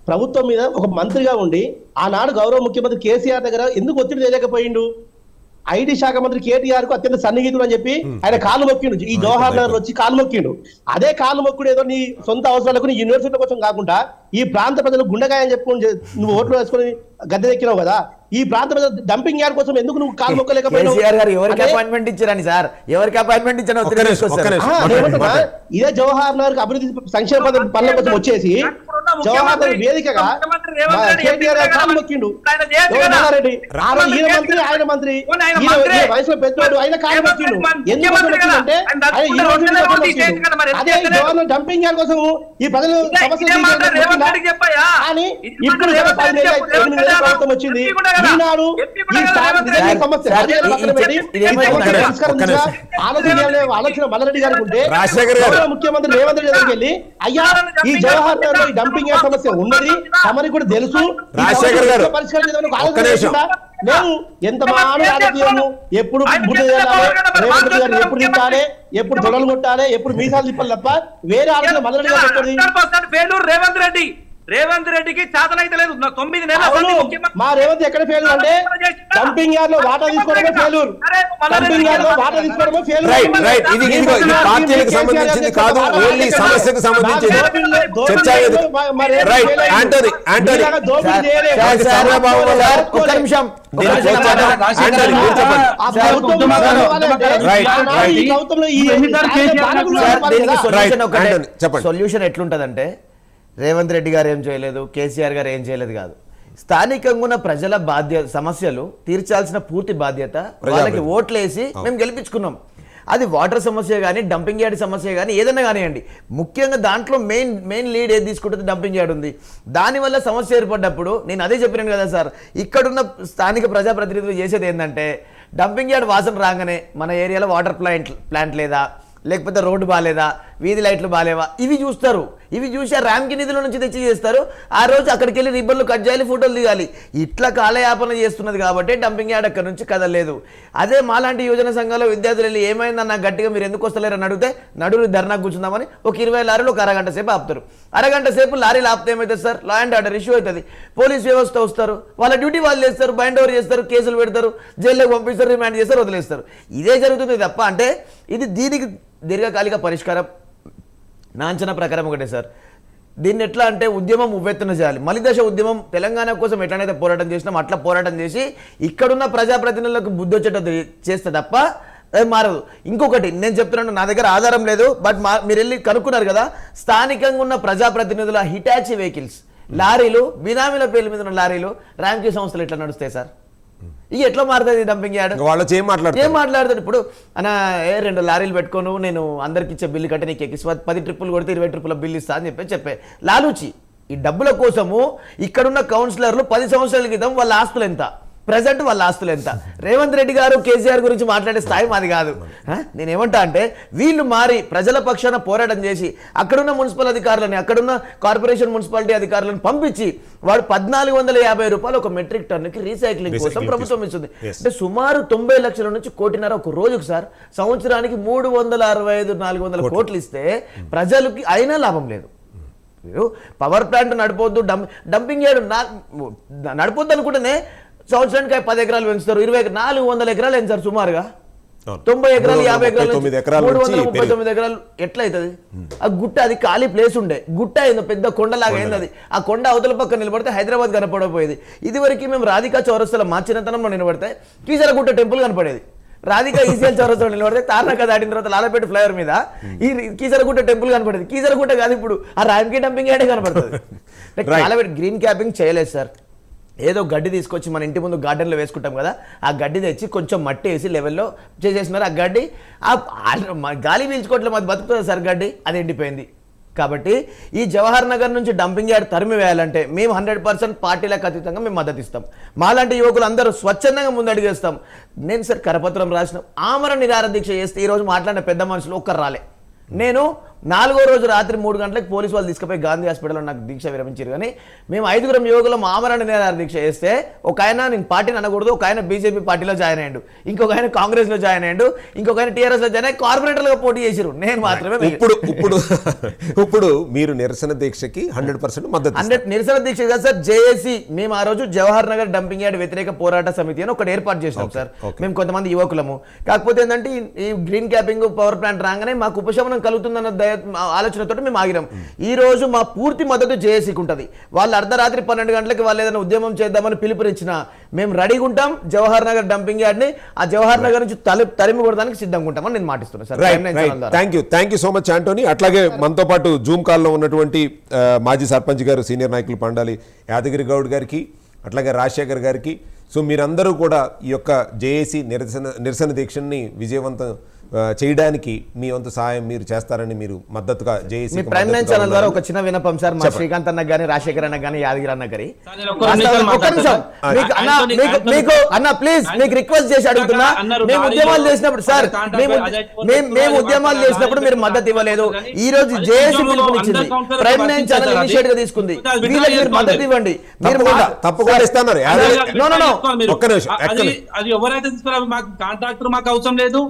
ప్రభుత్వం మీద ఒక మంత్రిగా ఉండి ఆనాడు గౌరవ ముఖ్యమంత్రి కేసీఆర్ దగ్గర ఎందుకు ఒత్తిడి చేయలేకపోయిండు? ఐటీ శాఖ మంత్రి కేటీఆర్ కు అత్యంత సన్నిహితుడు అని చెప్పి ఆయన కాలు మొక్కిండు. ఈ జవహర్ నగర్ వచ్చి కాలు మొక్కిండు. అదే కాలు మొక్కుడు ఏదో నీ సొంత అవసరాలకు నీ యూనివర్సిటీ కోసం కాకుండా ఈ ప్రాంత ప్రజలు గుండెకాయని చెప్పుకొని నువ్వు ఓట్లు వేసుకొని గద్దెనెక్కినావు కదా, ఈ ప్రాంత ప్రజలు డంపింగ్ యార్డ్ కోసం ఎందుకు నువ్వు కాలు మొక్కలేకపోయినావు? ఎవరికి అపాయింట్మెంట్ ఇచ్చారని సార్, ఎవరికి అపాయింట్మెంట్ ఇచ్చారో ఇదే జవహర్ నగర్ అభివృద్ధి సంక్షేమ పనుల కోసం వచ్చేసి జవహర్ నగర్ వేదికగా కేటీఆర్ కాలు మొక్కిండు. రెడ్డి ఈయన మంత్రి, ఆయన మంత్రి, వయసులో పెద్దవాడు, ఆయన కాలు మొక్కిండు. ఎందుకు మొక్కిండంటే ఆయన ఈ రోజు అదే గవర్నర్ డంపింగ్ యార్డ్ కోసం ఈ ప్రజలు సమస్యలు కానీ ఇప్పుడు 8 నెలల ప్రభుత్వం వచ్చింది. ఈనాడు ఈ సమస్య ఆలోచన మల్లారెడ్డి గారికి ఉంటే ముఖ్యమంత్రి రేవంత్ రెడ్డి దగ్గరికి వెళ్ళి అయ్యా ఈ జవహర్ నగర్ లో ఈ డంపింగ్ యార్డ్ సమస్య ఉన్నది తమని కూడా తెలుసు, నేను ఎంత మాను రాజకీయము ఎప్పుడు బుద్ధి రేవంత్ రెడ్డి గారు ఎప్పుడు తిట్టాలి, ఎప్పుడు దొరలు కొట్టాలి, ఎప్పుడు మీసాలు తిప్పాలి తప్ప వేరే ఆలోచన మల్లారెడ్డి గారు చెప్పండి. రేవంత్ రెడ్డికి చేతనైతే లేదు. 9 నెలల మా రేవంత్ ఎక్కడ ఫెయిల్యూర్ అంటే డంపింగ్ యార్డ్ లో వాటా తీసుకోవడమే ఫెయిల్యూర్. డంపింగ్ యార్డ్ లో వాటా తీసుకోవడమే ఫెయిల్యూర్. రైట్. ఇది పార్టీలకు సంబంధించింది కాదు, ఓన్లీ సమస్యకు సంబంధించింది చర్చ. రైట్. ఆంటనీ ఒక్క నిమిషం సొల్యూషన్ ఎట్లుంటదంటే రేవంత్ రెడ్డి గారు ఏం చేయలేదు, కేసీఆర్ గారు ఏం చేయలేదు కాదు, స్థానికంగా ఉన్న ప్రజల సమస్యలు తీర్చాల్సిన పూర్తి బాధ్యత వాళ్ళకి ఓట్లేసి మేము గెలిపించుకున్నాం. అది వాటర్ సమస్య కానీ, డంపింగ్ యార్డ్ సమస్య కానీ, ఏదైనా కానివ్వండి. ముఖ్యంగా దాంట్లో మెయిన్ లీడ్ ఏది తీసుకుంటుంది, డంపింగ్ యార్డ్ ఉంది. దానివల్ల సమస్య ఏర్పడ్డప్పుడు నేను అదే చెప్పినాను కదా సార్, ఇక్కడున్న స్థానిక ప్రజాప్రతినిధులు చేసేది ఏంటంటే డంపింగ్ యార్డ్ వాసన రాగానే మన ఏరియాలో వాటర్ ప్లాంట్ లేదా, లేకపోతే రోడ్డు బాగాలేదా, వీధి లైట్లు బాగాలేవా, ఇవి చూస్తారు. ఇవి చూసి ఆ ర్యాంకి నిధుల నుంచి తెచ్చి చేస్తారు. ఆ రోజు అక్కడికి వెళ్ళి రిబ్బన్లు కట్ చేయాలి, ఫోటోలు దిగాలి. ఇట్లా కాలయాపన చేస్తున్నది కాబట్టి డంపింగ్ యార్డ్ అక్కడ నుంచి కదలేదు. అదే మాలాంటి యువజన సంఘాల్లో విద్యార్థులు వెళ్ళి ఏమైందన్న గట్టిగా మీరు ఎందుకు వస్తలేరని అడిగితే నడురు ధర్నా కూర్చుందామని ఒక 20 లారీలు ఒక అరగంట సేపు ఆపుతారు. అరగంట సేపు లారీలు ఆపితే ఏమవుతుంది sir, law and order issue అవుతుంది. పోలీస్ వ్యవస్థ వస్తారు, వాళ్ళ డ్యూటీ వాళ్ళు చేస్తారు, బైండ్ ఓవర్ చేస్తారు, కేసులు పెడతారు, జైల్లోకి పంపిస్తారు, రిమాండ్ చేస్తారు, వదిలేస్తారు. ఇదే జరుగుతుంది తప్ప అంటే ఇది దీనికి దీర్ఘకాలిక పరిష్కారం నా అంచనా ప్రకారం ఒకటే సార్. దీన్ని ఎట్లా అంటే ఉద్యమం ఉవ్వెత్తున చేయాలి. మలిదశ ఉద్యమం తెలంగాణ కోసం ఎట్లనైతే పోరాటం చేసినాం అట్లా పోరాటం చేసి ఇక్కడున్న ప్రజాప్రతినిధులకు బుద్ధి వచ్చేటట్టు చేస్తే తప్ప అది మారదు. ఇంకొకటి నేను చెప్తున్నాను, నా దగ్గర ఆధారం లేదు, బట్ మీరు వెళ్ళి కనుక్కున్నారు కదా, స్థానికంగా ఉన్న ప్రజాప్రతినిధుల హిటాచి వెహికల్స్, లారీలు, బినామీల పేర్ల మీద ఉన్న లారీలు ర్యాంకీ సంస్థలు ఎట్లా నడుస్తాయి సార్? ఇక ఎట్లా మారుతుంది డంపింగ్ యార్డ్? వాళ్ళు ఏం మాట్లాడతాడు ఇప్పుడు అన్న, 2 లారీలు పెట్టుకోను, నేను అందరికి ఇచ్చే బిల్లు కంటే నీకు 10 ట్రిప్పులు కొడితే 20 ట్రిప్పుల బిల్లు ఇస్తా అని చెప్పే లాలూచి. ఈ డబ్బుల కోసము ఇక్కడున్న కౌన్సిలర్లు 10 సంవత్సరాల క్రితం వాళ్ళ ఆస్తులు ఎంత, ప్రజెంట్ వాళ్ళ ఆస్తులు ఎంత? రేవంత్ రెడ్డి గారు కేసీఆర్ గురించి మాట్లాడే స్థాయి మాది కాదు. నేనేమంటా అంటే వీళ్ళు మారి ప్రజల పక్షాన పోరాటం చేసి అక్కడున్న మున్సిపల్ అధికారులని, అక్కడున్న కార్పొరేషన్ మున్సిపాలిటీ అధికారులను పంపించి వాడు 1450 రూపాయలు ఒక మెట్రిక్ టన్నుకి రీసైక్లింగ్ కోసం ప్రభుత్వం ఇస్తుంది. అంటే సుమారు 90 లక్షల నుంచి 1.5 కోటి ఒక రోజుకు సార్, సంవత్సరానికి 365-400 కోట్లు ఇస్తే ప్రజలకి అయినా లాభం లేదు. మీరు పవర్ ప్లాంట్ నడిపోద్దు, డంపింగ్ యార్డ్ నడిపోద్దు అనుకుంటేనే సంవత్సరానికి 10 ఎకరాలు పెంచుతారు, 400 ఎకరాలు అయింది సార్ సుమారుగా. 90 ఎకరాలు, 50 ఎకరాలు, 339 ఎకరాలు ఎట్లా అవుతుంది? ఆ గుట్ట అది ఖాళీ ప్లేస్ ఉండే, గుట్ట అయింది, పెద్ద కొండలాగా అయింది. అది ఆ కొండ అవతల పక్క నిలబడితే హైదరాబాద్ కనపడకపోయేది. ఇదివరకు మేము రాధికా చౌరస్తాలో మా చిన్నతనంలో నిలబడితే కీసరగుట్ట టెంపుల్ కనపడేది. రాధిక ఈసీఎల్ చౌరస్తా నిలబడితే తార్నాక దాటిన తర్వాత లాలపేట ఫ్లైఓవర్ మీద ఈ కీసరగుట్ట టెంపుల్ కనపడుతుంది. కీసరగుట్ట కాదు, ఇప్పుడు ఆ రామ్కి డంపింగ్ యార్డే కనపడుతుంది. లాలపేట గ్రీన్ క్యాపింగ్ చేయలేదు సార్. ఏదో గడ్డి తీసుకొచ్చి మన ఇంటి ముందు గార్డెన్లో వేసుకుంటాం కదా, ఆ గడ్డి తెచ్చి కొంచెం మట్టి వేసి లెవెల్లో చేసేసినారు. ఆ గడ్డి గాలి పీల్చుకోవట్లే మాది బతుకుతుంది సార్, గడ్డి అది ఎండిపోయింది. కాబట్టి ఈ జవహర్ నగర్ నుంచి డంపింగ్ యార్డ్ తరిమి వేయాలంటే మేము 100% పార్టీలకు అతీతంగా మేము మద్దతు ఇస్తాం. మాలాంటి యువకులు అందరూ స్వచ్ఛందంగా ముందడుగేస్తాం. నేను సార్ కరపత్రం రాసిన ఆమరణ నిరాహార దీక్ష చేస్తే ఈరోజు మాట్లాడిన పెద్ద మనుషులు ఒక్కరు రాలే. నేను 4వ రోజు రాత్రి 3 గంటలకు పోలీసు వాళ్ళు తీసుకుపోయి గాంధీ హాస్పిటల్లో నాకు దీక్ష విరమించారు. కానీ మేము 5గురం యువకులం ఆమరణ నిరాహార దీక్ష చేస్తే ఒక ఆయన నేను పార్టీని అనకూడదు, ఒక ఆయన బీజేపీ పార్టీలో జాయిన్ అయ్యాడు, ఇంకొక ఆయన కాంగ్రెస్లో జాయిన్ అయ్యాడు, ఇంకొక ఆయన టీఆర్ఎస్లో జాయిన్ అయ్యి కార్పొరేటర్లుగా పోటీ చేశారు. నేను మాత్రమే ఇప్పుడు మీరు నిరసన దీక్షకి 100% మద్దతు. నిరసన దీక్ష కాదు సార్, జేఏసీ మేము ఆ రోజు జవహర్ నగర్ డంపింగ్ యార్డ్ వ్యతిరేక పోరాట సమితి అని ఒకటి ఏర్పాటు చేసినాం సార్. మేము కొంతమంది యువకులము. కాకపోతే ఏంటంటే ఈ గ్రీన్ క్యాపింగ్ పవర్ ప్లాంట్ రాగానే మాకు ఉపశమనం కలుగుతుందన్న ఆలోచనతో మేము ఆగినాం. ఈ రోజు మా పూర్తి మద్దతు జేఏసీకి ఉంటుంది. వాళ్ళు అర్ధరాత్రి 12 గంటలకు వాళ్ళు ఏదైనా ఉద్యమం చేద్దామని పిలుపునిచ్చిన మేము రెడీగా ఉంటాం. జవహర్ నగర్ డంపింగ్ యార్డ్ని ఆ జవహర్ నగర్ నుంచి తరిమి కొడడానికి సిద్ధంగా ఉంటామని నేను మాటిస్తున్నాను sir. Thank you so much Antony. అట్లాగే మనతో పాటు జూమ్ కాల్లో ఉన్నటువంటి మాజీ సర్పంచ్ గారు, సీనియర్ నాయకులు పండాలి యాదగిరి గౌడ్ గారికి, అట్లాగే రాజశేఖర్ గారికి. సో మీరందరూ కూడా ఈ యొక్క జేఏసీ నిరసన దీక్షని విజయవంతం చేయడానికి మీ వంతు సహాయం మీరు చేస్తారని మీరు మద్దతుగా జేఏసీ ప్రైమ్ లైన్ ఛానల్ ద్వారా ఒక చిన్న వినపం సార్. మా శ్రీకాంత్ అన్న గానీ, రాజశేఖర్ అన్న గానీ, యాదగిరి అన్న గానీ, ప్లీజ్ మీకు రిక్వెస్ట్ చేసి అడుగుతున్నా. మేము ఉద్యమాలు చేసినప్పుడు సార్, మేము ఉద్యమాలు చేసినప్పుడు మీరు మద్దతు ఇవ్వలేదు. ఈ రోజు జేఏసీ పిలుపునిచ్చింది, ప్రైమ్ లైన్ ఛానల్ ఇనిషియేట్ గా తీసుకుంది. వీళ్ళకి మీరు మద్దతు ఇవ్వండి. తప్పకుండా ఇస్తున్నారు. అది ఎవరైతే తీసుకున్నారో మాకు కాంట్రాక్టర్ మాకు అవసరం లేదు.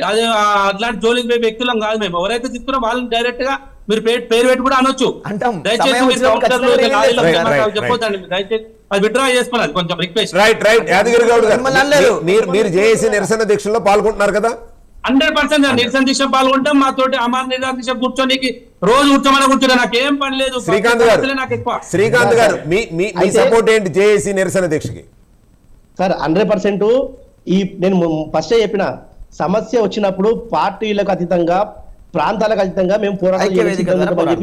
అదే అట్లాంటి జోలికి పోయే వ్యక్తులం కాదు మేము. ఎవరైతే తీసుకున్నా వాళ్ళని డైరెక్ట్ గా మీరు పేరు పెట్టి కూడా అనొచ్చు. దయచేసి చెప్పొద్దండి, దయచేసి అది విత్డ్రా చేసుకోవాలి కొంచెం రిక్వెస్ట్. రైట్ యాదగిరి గౌడ్ గారు, మీరు జేఏసీ నిరసన దీక్షలో పాల్గొంటున్నారు కదా? 100% నిరసన దీక్ష పాల్గొంటాం. మాతోటి అమర నిరాహార దీక్ష కూర్చోనికి రోజు కూర్చోమని నాకేం పని లేదు. శ్రీకాంత్ గారు మీ సపోర్ట్ ఏంటి జేఏసీ నిరసన దీక్షకి? సార్ 100% నేను ఫస్ట్ చెప్పిన సమస్య వచ్చినప్పుడు పార్టీలకు అతీతంగా, ప్రాంతాలకు అతీతంగా మేము పోరాటాలు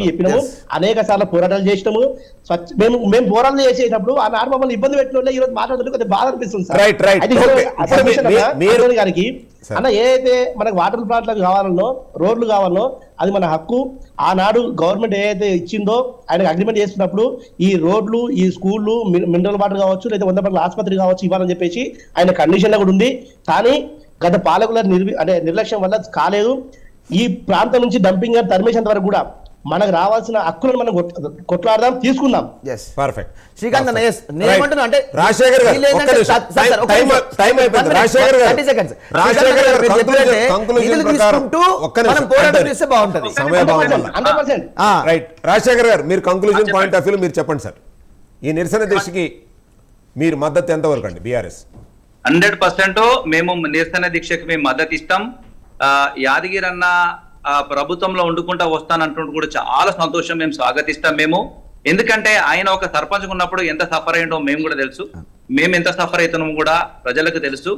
చెప్పినాము. అనేక సార్లు పోరాటాలు చేసినాము. మేము పోరాటాలు చేసేటప్పుడు ఆ నాడు మమ్మల్ని ఇబ్బంది పెట్టిన వాళ్ళు ఈ రోజు మాట్లాడుతుంటే కొద్దిగా బాధ అనిపిస్తుంది సార్. గారికి అన్న ఏదైతే మనకు వాటర్ ప్లాంట్లకు కావాలనో, రోడ్లు కావాలనో అది మన హక్కు. ఆనాడు గవర్నమెంట్ ఏదైతే ఇచ్చిందో ఆయనకు అగ్రిమెంట్ చేసుకున్నప్పుడు ఈ రోడ్లు, ఈ స్కూళ్ళు, మినరల్ వాటర్ కావచ్చు, లేదా 100 పడకల ఆసుపత్రి కావచ్చు ఇవ్వాలని చెప్పేసి ఆయన కండిషన్ కూడా ఉంది. కానీ గత పాలకుల నిర్లక్ష్యం వల్ల కాలేదు. ఈ ప్రాంతం నుంచి డంపింగ్ యార్డ్ తరిమేసేంత వరకు కూడా మనకు రావాల్సిన హక్కులను మనం కొట్లాడదాం, తీసుకుందాం. శ్రీకాంత్ అంటే రాజశేఖర్ గారు మీరు కంక్లూజన్ పాయింట్ ఆఫ్ వ్యూ మీరు చెప్పండి సార్. ఈ నిరసన దీక్షకి మీరు మద్దతు ఎంతవరకు అండి? బీఆర్ఎస్ 100% మేము నిరసన దీక్షకి మేము మద్దతు ఇస్తాం. యాదగిరి అన్న ప్రభుత్వంలో వండుకుంటా వస్తానంటుంటే కూడా చాలా సంతోషం, మేము స్వాగతిస్తాం. మేము ఎందుకంటే ఆయన ఒక సర్పంచ్ ఉన్నప్పుడు ఎంత సఫర్ అయ్యిండో మేము కూడా తెలుసు. మేము ఎంత సఫర్ అవుతున్నామో కూడా ప్రజలకు తెలుసు.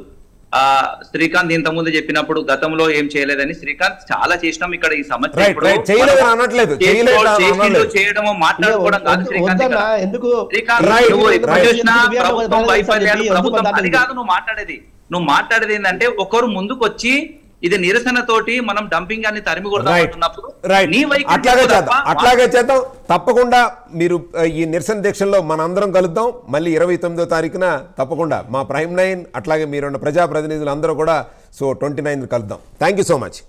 శ్రీకాంత్ ఇంతకుముందు చెప్పినప్పుడు గతంలో ఏం చేయలేదని, శ్రీకాంత్ చాలా చేసినాం. ఇక్కడ ఈ సమస్య చేయడము మాట్లాడుకోవడం కాదు. శ్రీకాంత్ ప్రభుత్వం వైఫల్యాలు, ప్రభుత్వం అది కాదు నువ్వు మాట్లాడేది ఏంటంటే ఒకరు ముందుకు వచ్చి ఇది నిరసన తోటి మనం డంపింగ్ అని తరిమి కొడుతున్నప్పుడు అట్లాగే చేద్దాం. తప్పకుండా మీరు ఈ నిరసన దీక్షల్లో మనందరం కలుద్దాం. మళ్ళీ 29వ తారీఖున తప్పకుండా మా ప్రైమ్ 9 అట్లాగే మీరున్న ప్రజాప్రతినిధులు అందరూ కూడా 29 కలుద్దాం. Thank you so much.